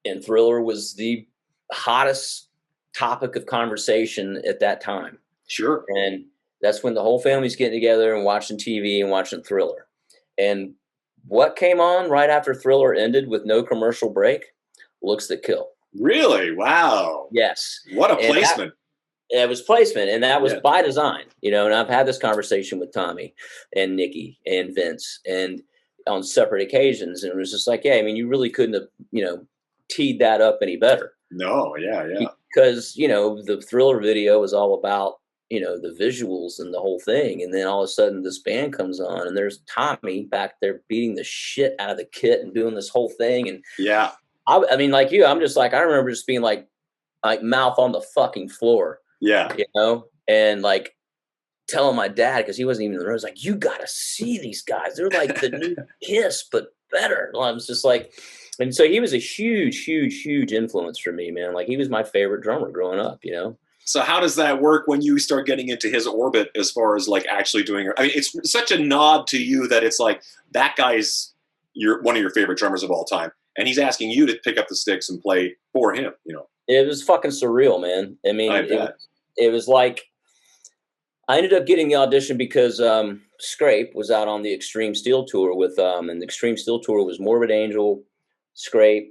And Thriller was the hottest topic of conversation at that time. Sure. And that's when the whole family's getting together and watching TV and watching Thriller. And what came on right after Thriller ended with no commercial break? Looks That Kill. Really? Wow. Yes. What a placement. It was placement, and that was by design, and I've had this conversation with Tommy and Nikki and Vince and on separate occasions. And it was just like, yeah, I mean, you really couldn't have, teed that up any better. No. Yeah. Because, the Thriller video was all about, the visuals and the whole thing. And then all of a sudden this band comes on and there's Tommy back there beating the shit out of the kit and doing this whole thing. And yeah, I mean, like you, I'm just like, I remember just being like mouth on the fucking floor. Yeah. And like telling my dad, because he wasn't even in the room, I was like, you got to see these guys. They're like the new Kiss, but better. I was just like, and so he was a huge, huge, huge influence for me, man. Like he was my favorite drummer growing up, So how does that work when you start getting into his orbit as far as like actually doing it? I mean, it's such a nod to you that it's like that guy's one of your favorite drummers of all time. And he's asking you to pick up the sticks and play for him, It was fucking surreal, man. I mean, it was like, I ended up getting the audition because Skrape was out on the Extreme Steel tour with and the Extreme Steel tour was Morbid Angel, Skrape,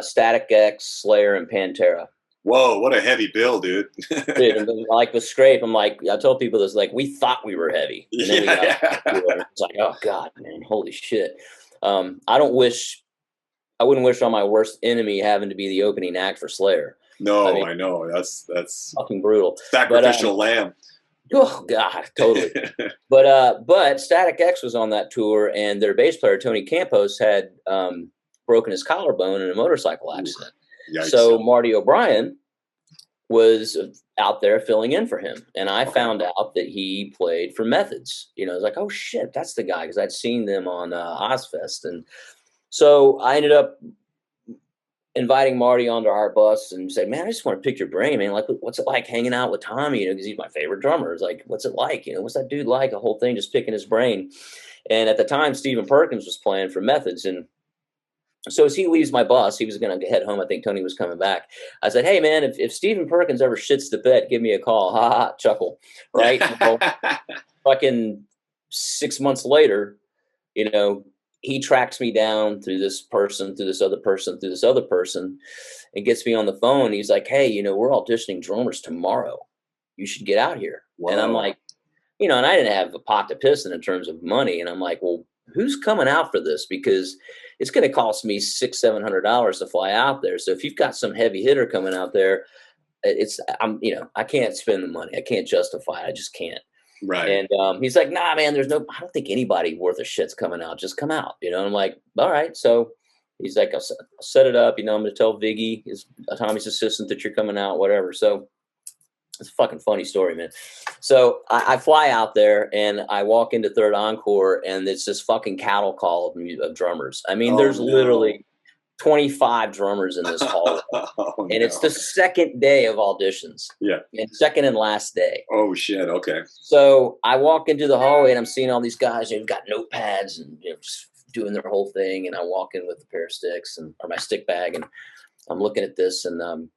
Static X, Slayer, and Pantera. Whoa, what a heavy bill, dude. Dude, and like with Skrape, I'm like, I told people this, like, we thought we were heavy. And then we got it's like, oh God, man, holy shit. I wouldn't wish on my worst enemy having to be the opening act for Slayer. No, I know. That's fucking brutal. Sacrificial lamb. Oh God, totally. But Static X was on that tour, and their bass player Tony Campos had broken his collarbone in a motorcycle accident. Yikes. So Marty O'Brien was out there filling in for him, and I found out that he played for Methods. I was like, oh shit, that's the guy, because I'd seen them on Ozfest, and so I ended up inviting Marty onto our bus and said, man, I just want to pick your brain, man. Like, what's it like hanging out with Tommy? Because he's my favorite drummer. It's like, what's it like? What's that dude like? A whole thing, just picking his brain. And at the time, Stephen Perkins was playing for Methods. And so as he leaves my bus, he was going to head home. I think Tony was coming back. I said, hey, man, if Stephen Perkins ever shits the bed, give me a call. Ha ha, chuckle. Right? Fucking 6 months later, he tracks me down through this person, through this other person, through this other person, and gets me on the phone. He's like, hey, we're auditioning drummers tomorrow. You should get out here. Whoa. And I'm like, and I didn't have a pot to piss in terms of money. And I'm like, well, who's coming out for this? Because it's going to cost me $600-700 to fly out there. So if you've got some heavy hitter coming out there, I can't spend the money. I can't justify it. I just can't. Right. And he's like, nah, man, I don't think anybody worth a shit's coming out. Just come out. And I'm like, all right. So he's like, I'll set it up. I'm going to tell Viggy, Tommy's assistant, that you're coming out, whatever. So it's a fucking funny story, man. So I fly out there and I walk into Third Encore, and it's this fucking cattle call of drummers. I mean, there's literally 25 drummers in this hall. And it's the second day of auditions. Yeah. And second and last day. Oh shit. Okay. So I walk into the hallway and I'm seeing all these guys who've got notepads and just doing their whole thing. And I walk in with a pair of sticks or my stick bag, and I'm looking at this, and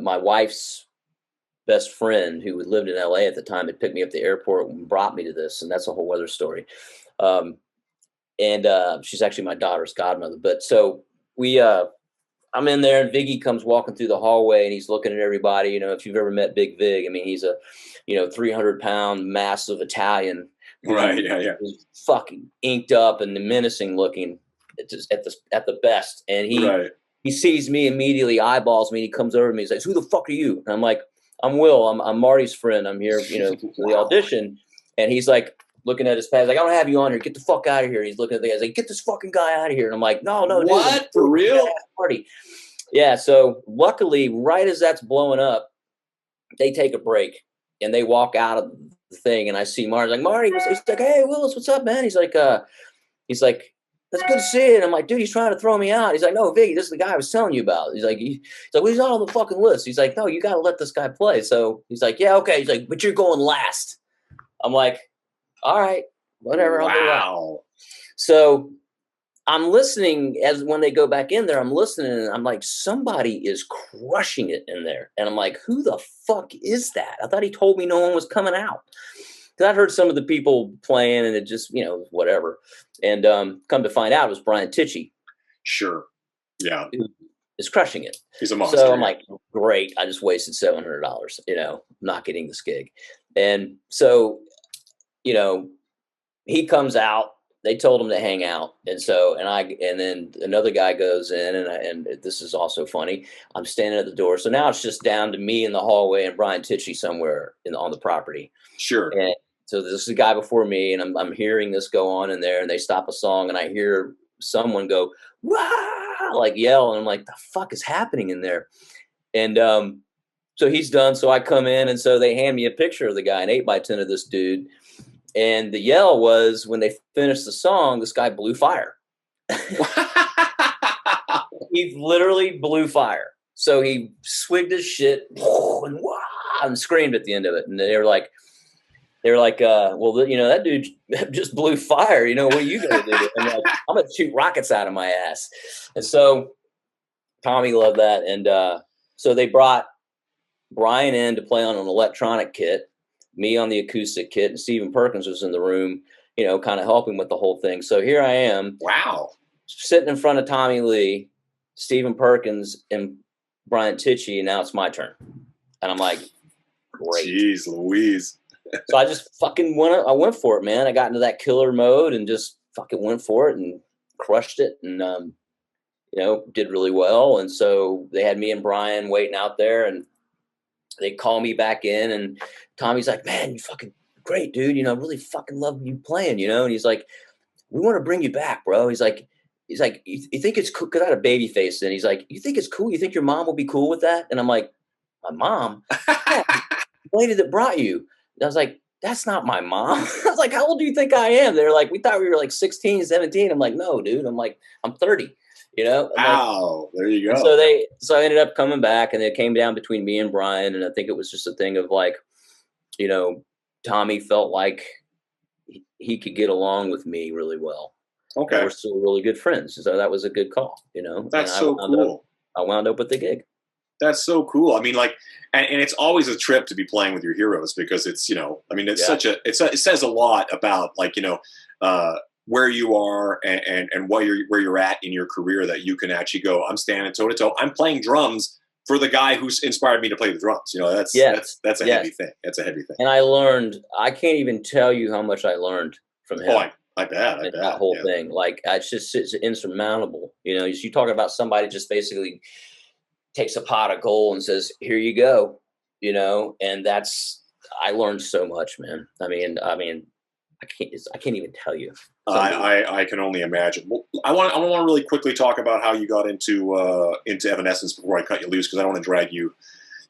my wife's best friend, who lived in LA at the time, had picked me up at the airport and brought me to this, and that's a whole other story. And she's actually my daughter's godmother. But so I'm in there, and Viggy comes walking through the hallway, and he's looking at everybody. If you've ever met Big Vig, I mean, he's a 300-pound massive Italian, right? Yeah. He's fucking inked up and menacing looking at the best. And he sees me, immediately eyeballs me, and he comes over to me. He's like, who the fuck are you? And I'm like, I'm Will. I'm Marty's friend. I'm here, for the audition. And he's like, looking at his pad, like, I don't have you on here. Get the fuck out of here. He's looking at the guy. He's like, get this fucking guy out of here. And I'm like, no, what? Dude, for real? Party. Yeah. So luckily, right as that's blowing up, they take a break and they walk out of the thing. And I see Marty. Like, Marty was, he's like, hey, Willis, what's up, man? He's like, that's good to see you. And I'm like, dude, he's trying to throw me out. He's like, no, Viggy, this is the guy I was telling you about. He's like, well, he's not on the fucking list. He's like, no, you got to let this guy play. So he's like, yeah, okay. He's like, but you're going last. I'm like, all right, whatever. Wow. So I'm listening as when they go back in there, I'm listening, and I'm like, somebody is crushing it in there. And I'm like, who the fuck is that? I thought he told me no one was coming out. Because I'd heard some of the people playing, and it just, whatever. And come to find out, it was Brian Tichy. Sure. Yeah. Who is crushing it. He's a monster. So I'm like, great. I just wasted $700, not getting this gig. And so, he comes out. They told him to hang out. And so, and then another guy goes in, and this is also funny. I'm standing at the door. So now it's just down to me in the hallway and Brian Tichy somewhere on the property. Sure. And so this is a guy before me, and I'm hearing this go on in there, and they stop a song, and I hear someone go, wah, like yell. And I'm like, the fuck is happening in there? And so he's done. So I come in, and so they hand me a picture of the guy, an 8x10 of this dude. And the yell was, when they finished the song, this guy blew fire. He literally blew fire. So he swigged his shit and screamed at the end of it. And they were like, well, that dude just blew fire. What are you going to do? And I'm going to shoot rockets out of my ass. And so Tommy loved that. And so they brought Brian in to play on an electronic kit, me on the acoustic kit, and Stephen Perkins was in the room, you know, kind of helping with the whole thing. So here I am. Wow. Sitting in front of Tommy Lee, Stephen Perkins, and Brian Tichy, and now it's my turn. And I'm like, great. Jeez Louise. So I just fucking went for it, man. I got into that killer mode and just fucking went for it and crushed it and, you know, did really well. And so they had me and Brian waiting out there and they call me back in and Tommy's like, man, you fucking great, dude. You know, really fucking love you playing, you know? And he's like, we want to bring you back, bro. He's like, you think it's cool? Cause I had a baby face. And he's like, you think it's cool? You think your mom will be cool with that? And I'm like, my mom? Yeah, the lady that brought you. And I was like, that's not my mom. I was like, how old do you think I am? They're like, we thought we were like 16, 17. I'm like, no, dude. I'm like, I'm 30, you know? Wow. There you go. So I ended up coming back and it came down between me and Brian. And I think it was just a thing of like, you know, Tommy felt like he could get along with me really well. Okay. And we're still really good friends. So that was a good call, you know? That's so cool. I wound up with the gig. That's so cool. I mean, like, and it's always a trip to be playing with your heroes because it's, you know, I mean, it's it says a lot about like, you know, where you are and where you're at in your career that you can actually go, I'm standing toe to toe. I'm playing drums for the guy who's inspired me to play the drums. You know, that's a heavy thing. That's a heavy thing. And I can't even tell you how much I learned from him. Oh, I bet. That whole thing. Like, it's insurmountable. You know, you talk about somebody just basically takes a pot of gold and says, here you go, you know, and I learned so much, man. I mean, I can't even tell you. I can only imagine. Well, I want to really quickly talk about how you got into Evanescence before I cut you loose, because I don't want to drag you,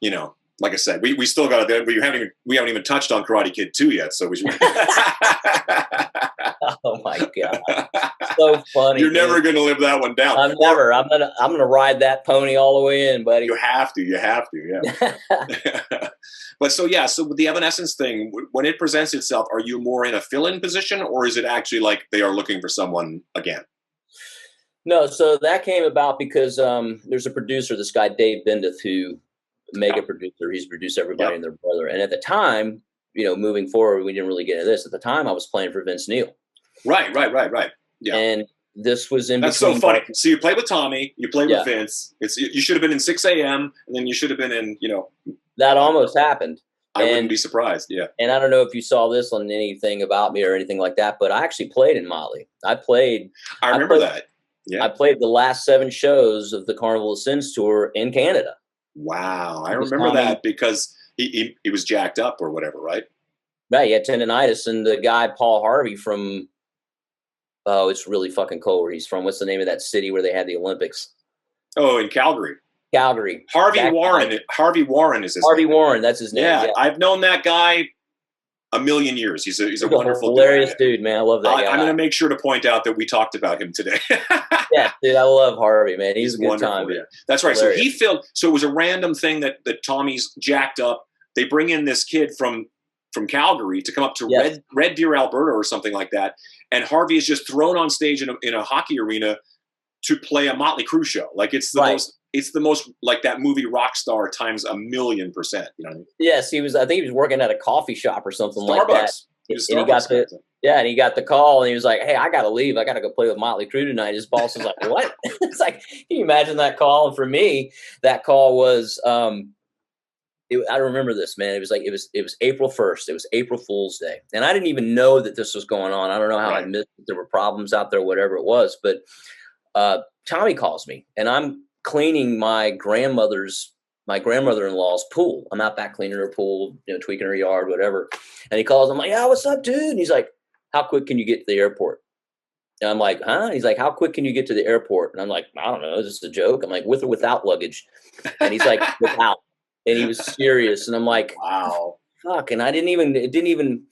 you know, like I said, we still got it. We haven't even touched on Karate Kid 2 yet, so we should. Oh my god, so funny! You're never going to live that one down. I'm gonna ride that pony all the way in, buddy. You have to, yeah. But so with the Evanescence thing, when it presents itself, are you more in a fill-in position, or is it actually like they are looking for someone again? No, so that came about because there's a producer, this guy Dave Bendeth, who mega producer. He's produced everybody and their brother. And at the time, you know, moving forward, we didn't really get into this. At the time, I was playing for Vince Neil. Right. Yeah. And this was in That's between. So funny. So you played with Tommy, you played with Vince. You should have been in 6 a.m. and then you should have been in, you know. That almost happened. I wouldn't be surprised. Yeah. And I don't know if you saw this on anything about me or anything like that, but I actually played in Motley. I remember that. Yeah. I played the last 7 shows of the Carnival of Sins tour in Canada. Wow. I remember that because he was jacked up or whatever, right? Right. He had tendonitis. And the guy, Paul Harvey from, it's really fucking cold where he's from. What's the name of that city where they had the Olympics? Oh, in Calgary. Harvey Warren is his name. Warren, that's his name. Yeah, I've known that guy a million years. He's a wonderful, hilarious dude, man. I love that guy. I'm going to make sure to point out that we talked about him today. Yeah, dude, I love Harvey, man. He's a good time. Yeah. That's right. Hilarious. So it was a random thing that Tommy's jacked up. They bring in this kid from Calgary to come up to Red Deer, Alberta, or something like that, and Harvey is just thrown on stage in a hockey arena to play a Motley Crue show. Like it's the most like that movie Rockstar times 1,000,000%. You know what I mean? Yes, I think he was working at a coffee shop or something like that. And he got the call and he was like, "Hey, I got to leave. I got to go play with Motley Crue tonight." His boss was like, "What?" It's like, can you imagine that call? And for me, that call was, I remember this, man. It was April 1st. It was April Fool's Day. And I didn't even know that this was going on. I don't know how I missed it. There were problems out there, whatever it was. But Tommy calls me and I'm cleaning my grandmother-in-law's pool. I'm out back cleaning her pool, you know, tweaking her yard, whatever. And he calls. I'm like, "Yeah, what's up, dude?" And he's like, "How quick can you get to the airport?" And I'm like, "Huh?" He's like, "How quick can you get to the airport?" And I'm like, "I don't know. Is this a joke?" I'm like, "With or without luggage?" And he's like, "Without." And he was serious. And I'm like, "Wow, fuck." And it didn't even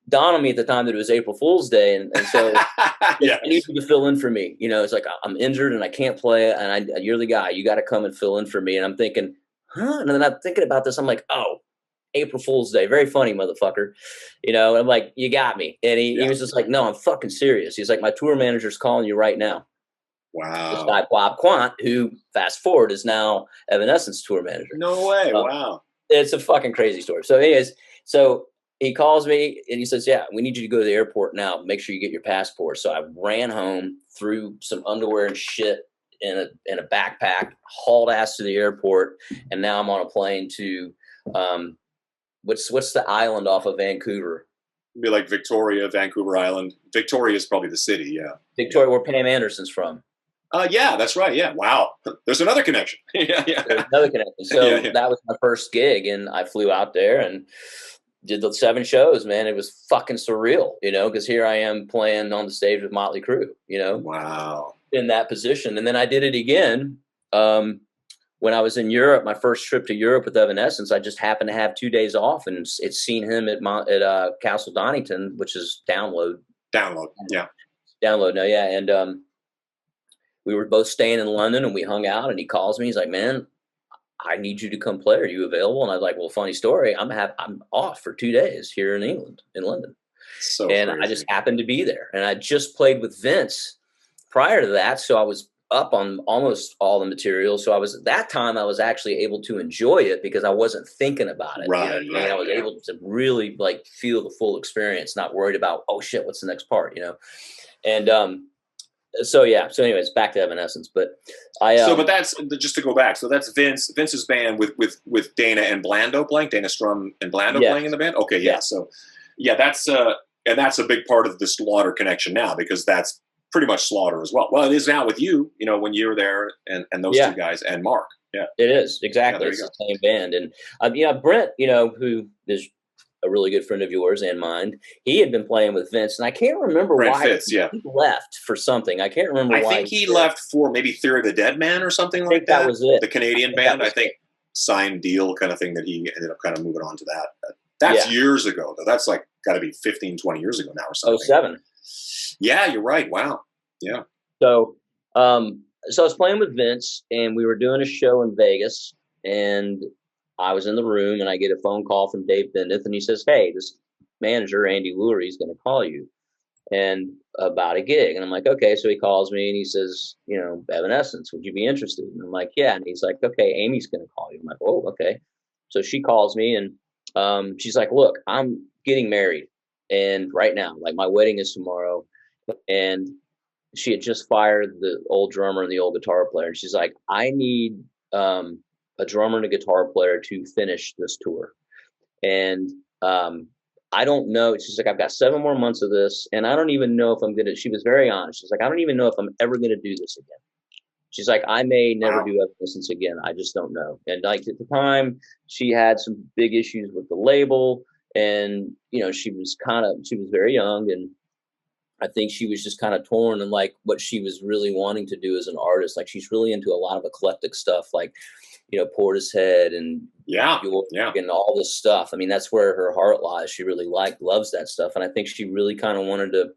dawn on me at the time that it was April Fool's Day. And so I need you to fill in for me. You know, it's like, I'm injured and I can't play. And you're the guy. You got to come and fill in for me. And I'm thinking, huh? And then I'm thinking about this. I'm like, oh, April Fool's Day. Very funny, motherfucker. You know, and I'm like, you got me. And he was just like, no, I'm fucking serious. He's like, my tour manager's calling you right now. Wow. This guy, Bob Quant, who fast forward is now Evanescence tour manager. No way. Wow. It's a fucking crazy story. So anyways, so he calls me and he says, yeah, we need you to go to the airport now. Make sure you get your passport. So I ran home, threw some underwear and shit in a backpack, hauled ass to the airport, and now I'm on a plane to what's the island off of Vancouver? It'd be like Victoria, Vancouver Island. Victoria is probably the city, yeah. Victoria, where Pam Anderson's from. Yeah, that's right. Yeah, wow. There's another connection. Yeah. There's another connection. So that was my first gig, and I flew out there and did the 7 shows, man. It was fucking surreal, because here I am playing on the stage with Motley Crue, Wow. In that position. And then I did it again when I was in Europe, my first trip to Europe with Evanescence. I just happened to have 2 days off, and it's seen him at Castle Donington, which is Download. Yeah. Download now, yeah. And we were both staying in London, and we hung out, and he calls me. He's like, man, I need you to come play. Are you available? And I was like, well, funny story. I'm off for 2 days here in England, in London. So and crazy. I just happened to be there. And I just played with Vince prior to that. So I was up on almost all the material. So at that time I was actually able to enjoy it because I wasn't thinking about it. Right. I was able to really feel the full experience, not worried about, oh shit, what's the next part, And so anyways, back to Evanescence. But but that's just to go back. So that's Vince's band with Dana and Blando playing, Dana Strum and Blando playing in the band. Okay, yeah. So that's and that's a big part of the Slaughter connection now, because that's pretty much Slaughter as well. Well, it is now with you, when you were there and those 2 guys and Mark. Yeah, it is exactly. It's the same band. And Brent, who is a really good friend of yours and mine, he had been playing with Vince, and I can't remember why he left for something. I can't remember why. I think he left for maybe Theory of the Dead Man or something like that. That was it. The Canadian band, I think, signed deal kind of thing that he ended up kind of moving on to that. That's years ago, though. That's got to be 15, 20 years ago now or something. 07. Yeah, you're right. Wow. Yeah. So I was playing with Vince, and we were doing a show in Vegas, and I was in the room, and I get a phone call from Dave Bendeth, and he says, hey, this manager, Andy Lurie, is going to call you and about a gig. And I'm like, okay. So he calls me and he says, Evanescence, would you be interested? And I'm like, yeah. And he's like, okay, Amy's going to call you. I'm like, oh, okay. So she calls me, and she's like, look, I'm getting married, and right now, my wedding is tomorrow. And she had just fired the old drummer and the old guitar player. And she's like, I need a drummer and a guitar player to finish this tour. And I don't know. She's like, I've got 7 more months of this, and I don't even know if I'm going to, she was very honest. She's like, I don't even know if I'm ever going to do this again. She's like, I may never do Evanescence again. I just don't know. And at the time, she had some big issues with the label, and, she was very young, and I think she was just kind of torn in what she was really wanting to do as an artist. She's really into a lot of eclectic stuff, Portishead and and all this stuff. I mean, that's where her heart lies. She really loves that stuff. And I think she really kind of wanted to,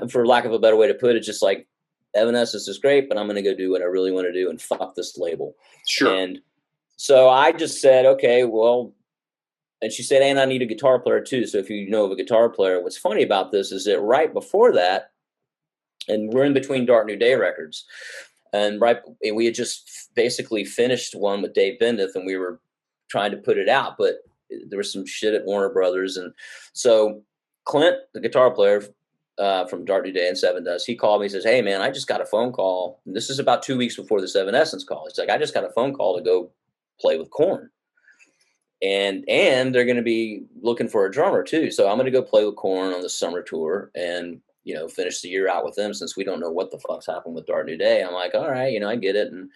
for lack of a better way to put it, just Evanescence is great, but I'm going to go do what I really want to do and fuck this label. Sure. And so I just said, okay, well, and she said, and I need a guitar player too. So if you know of a guitar player, what's funny about this is that right before that, and we're in between Dark New Day records, and we had just basically finished one with Dave Bendeth, and we were trying to put it out, but there was some shit at Warner Brothers. And so Clint, the guitar player from Dark New Day and Seven Dust, he called me and says, hey man, I just got a phone call. And this is about 2 weeks before the Evanescence call. He's like, I just got a phone call to go play with Korn. And they're going to be looking for a drummer too. So I'm going to go play with Korn on the summer tour and, finish the year out with them, since we don't know what the fuck's happened with Dark New Day. I'm like, all right, I get it. And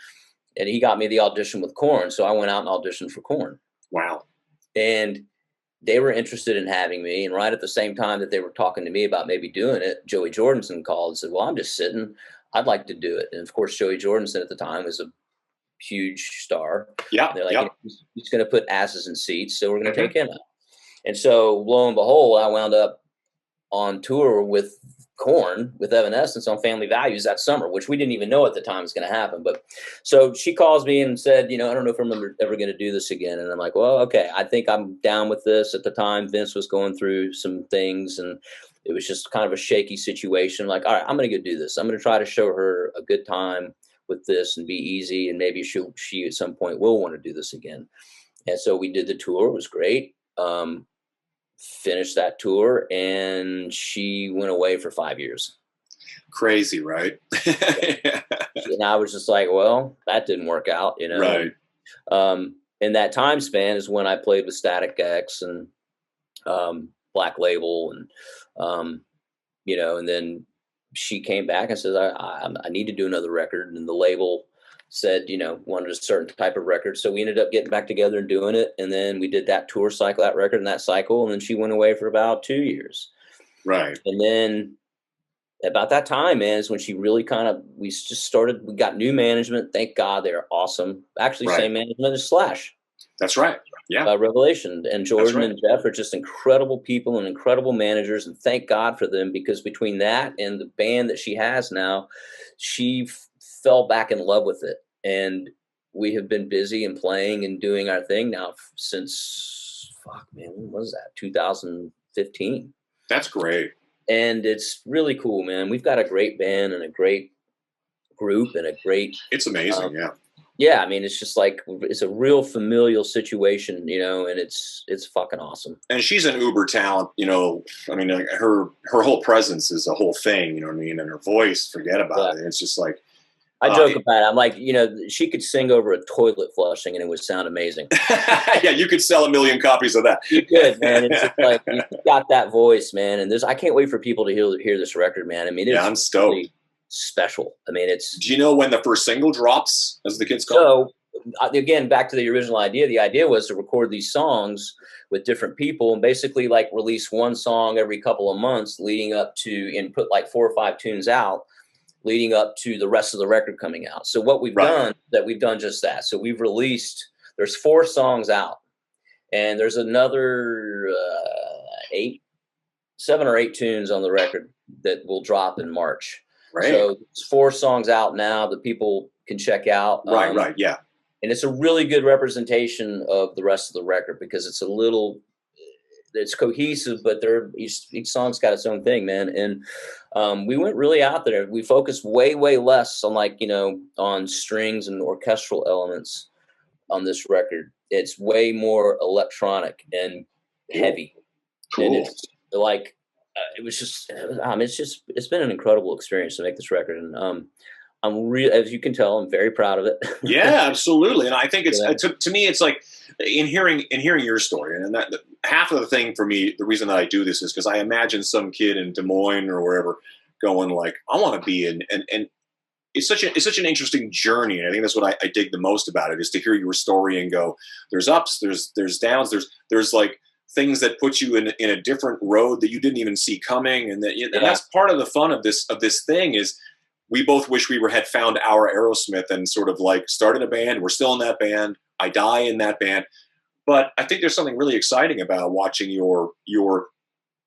he got me the audition with Korn. So I went out and auditioned for Korn. Wow. And they were interested in having me. And right at the same time that they were talking to me about maybe doing it, Joey Jordison called and said, well, I'm just sitting. I'd like to do it. And of course, Joey Jordison at the time was a huge star. Yeah. They're like, he's going to put asses in seats, so we're going to take him out. And so lo and behold, I wound up on tour with Korn, with Evanescence on Family Values that summer, which we didn't even know at the time was going to happen. But so she calls me and said, I don't know if I'm ever going to do this again. And I'm like, well, okay, I think I'm down with this. At the time, Vince was going through some things, and it was just kind of a shaky situation. Like, all right, I'm going to go do this. I'm going to try to show her a good time with this and be easy, and maybe she at some point will want to do this again. And so we did the tour. It was great. Finished that tour, and she went away for 5 years. Crazy, right? And I was just like, well, that didn't work out, you know. Right. In that time span is when I played with Static X and Black Label, and you know, and then she came back and says, I need to do another record, and the label said, you know, wanted a certain type of record, so we ended up getting back together and doing it, and then we did that tour cycle, that record and that cycle, and then she went away for about 2 years. Right. And then about that time, man, is when she really we got new management. Thank God, they're awesome. Actually, right. Same management as Slash. That's right. Yeah. Revelation. And Jordan right. and Jeff are just incredible people and incredible managers. And thank God for them, because between that and the band that she has now, she fell back in love with it. And we have been busy and playing and doing our thing now since, when was that? 2015. That's great. And it's really cool, man. We've got a great band and a great group and a great... It's amazing, yeah. Yeah, I mean, it's just like, it's a real familial situation, you know, and it's fucking awesome. And she's an uber talent, you know. I mean, her whole presence is a whole thing, you know what I mean? And her voice, forget about it. It's just like... I joke about it. I'm like, you know, she could sing over a toilet flushing and it would sound amazing. Yeah, you could sell 1 million copies of that. You could, man. It's just like, you got that voice, man. And I can't wait for people to hear this record, man. I mean, it's I'm stoked. Really special. I mean, it's... Do you know when the first single drops, as the kids call it? So, again, back to the original idea. The idea was to record these songs with different people and basically like release one song every couple of months leading up to, and put like 4 or 5 tunes out leading up to the rest of the record coming out. So what we've done, we've done just that. So we've released, there's 4 songs out, and there's another 7 or 8 tunes on the record that will drop in March. Right. So there's 4 songs out now that people can check out. Right, yeah. And it's a really good representation of the rest of the record, because it's it's cohesive, but each song's got its own thing, man. And we went really out there. We focused way less on, like, you know, on strings and orchestral elements on this record. It's way more electronic and heavy. Cool. And it's like, it's been an incredible experience to make this record. And I'm as you can tell, I'm very proud of it. Yeah, absolutely. And I think it's to me, it's like in hearing your story, and that half of the thing for me, the reason that I do this is because I imagine some kid in Des Moines or wherever going like, I want to be in, and it's such an interesting journey. And I think that's what I dig the most about it, is to hear your story and go, there's ups, there's downs, there's like things that put you in a different road that you didn't even see coming. And and that's part of the fun of this thing is, we both wish we had found our Aerosmith and sort of like started a band. We're still in that band. I die in that band. But I think there's something really exciting about watching your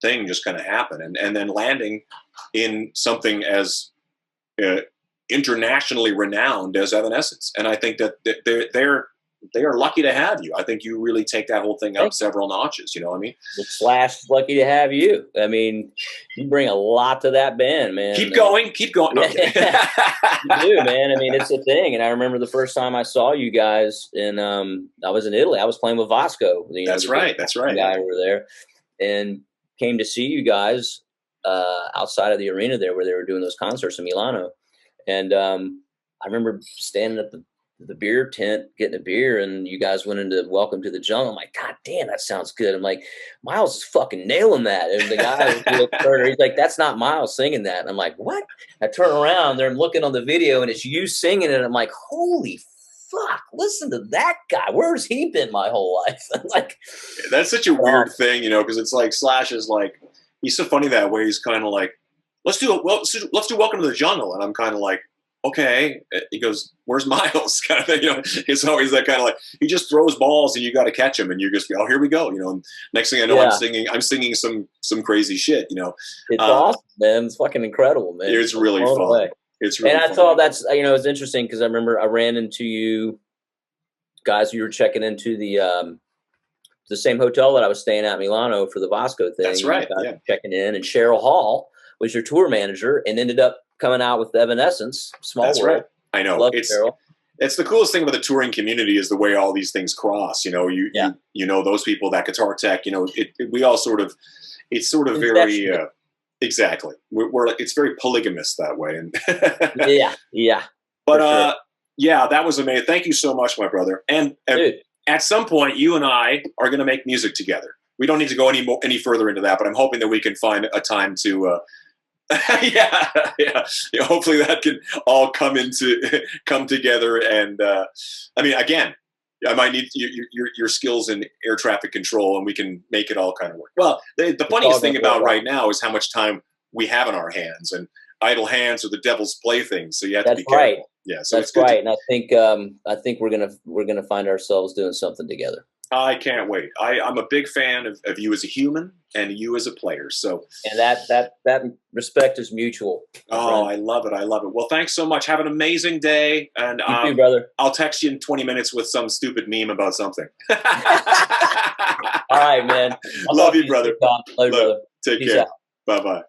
thing just kind of happen and then landing in something as internationally renowned as Evanescence. And I think that they are lucky to have you. I think you really take that whole thing up several notches. You know what I mean? The Slash is lucky to have you. I mean, you bring a lot to that band, man. Keep going. No, you do, man. I mean, it's a thing. And I remember the first time I saw you guys I was in Italy. I was playing with Vasco. That's right. Guy over there, and came to see you guys outside of the arena there where they were doing those concerts in Milano. And I remember standing at the beer tent, getting a beer, and you guys went into Welcome to the Jungle. I'm like, God damn, that sounds good. I'm like, Miles is fucking nailing that. And the guy, he's like, that's not Miles singing that. And I'm like, what? I turn around, they're looking on the video, and it's you singing it. And I'm like, holy fuck, listen to that guy. Where's he been my whole life? I'm like, that's such a weird thing, you know, because it's like Slash is like, he's so funny that way. He's kind of like, let's do Welcome to the Jungle. And I'm kind of like, okay. He goes, where's Miles? Kind of thing, you know. It's always that kind of like, he just throws balls and you got to catch him, and you just go, oh, here we go, you know. And next thing I know, I'm singing some crazy shit, you know. It's awesome, man. It's fucking incredible, man. It's really fun. Away. It's really and I fun. thought that's, you know, it's interesting because I remember I ran into you guys. You were checking into the same hotel that I was staying at in Milano for the Vasco thing. That's right. Yeah. Checking in, and Cheryl Hall was your tour manager and ended up coming out with Evanescence, Small That's World. Right. I know. Love Carol. It's the coolest thing about the touring community is the way all these things cross. You know, you know those people, that guitar tech. You know, we all sort of, it's sort of very exactly. It's very polygamous that way. And yeah. But yeah, that was amazing. Thank you so much, my brother. And at some point, you and I are going to make music together. We don't need to go any further into that, but I'm hoping that we can find a time to. Yeah. Hopefully that can all come together. And I mean, again, I might need your skills in air traffic control, and we can make it all kind of work. Well, the funniest thing about right now is how much time we have in our hands, and idle hands are the devil's playthings. So you have to be careful. Right. Yeah, so that's right. And I think we're gonna find ourselves doing something together. I can't wait. I'm a big fan of you as a human and you as a player. So, and that respect is mutual. Oh, I love it. I love it. Well, thanks so much. Have an amazing day. And you too, brother. I'll text you in 20 minutes with some stupid meme about something. All right, man. Love you, brother. Love you, brother. Take care. Bye-bye.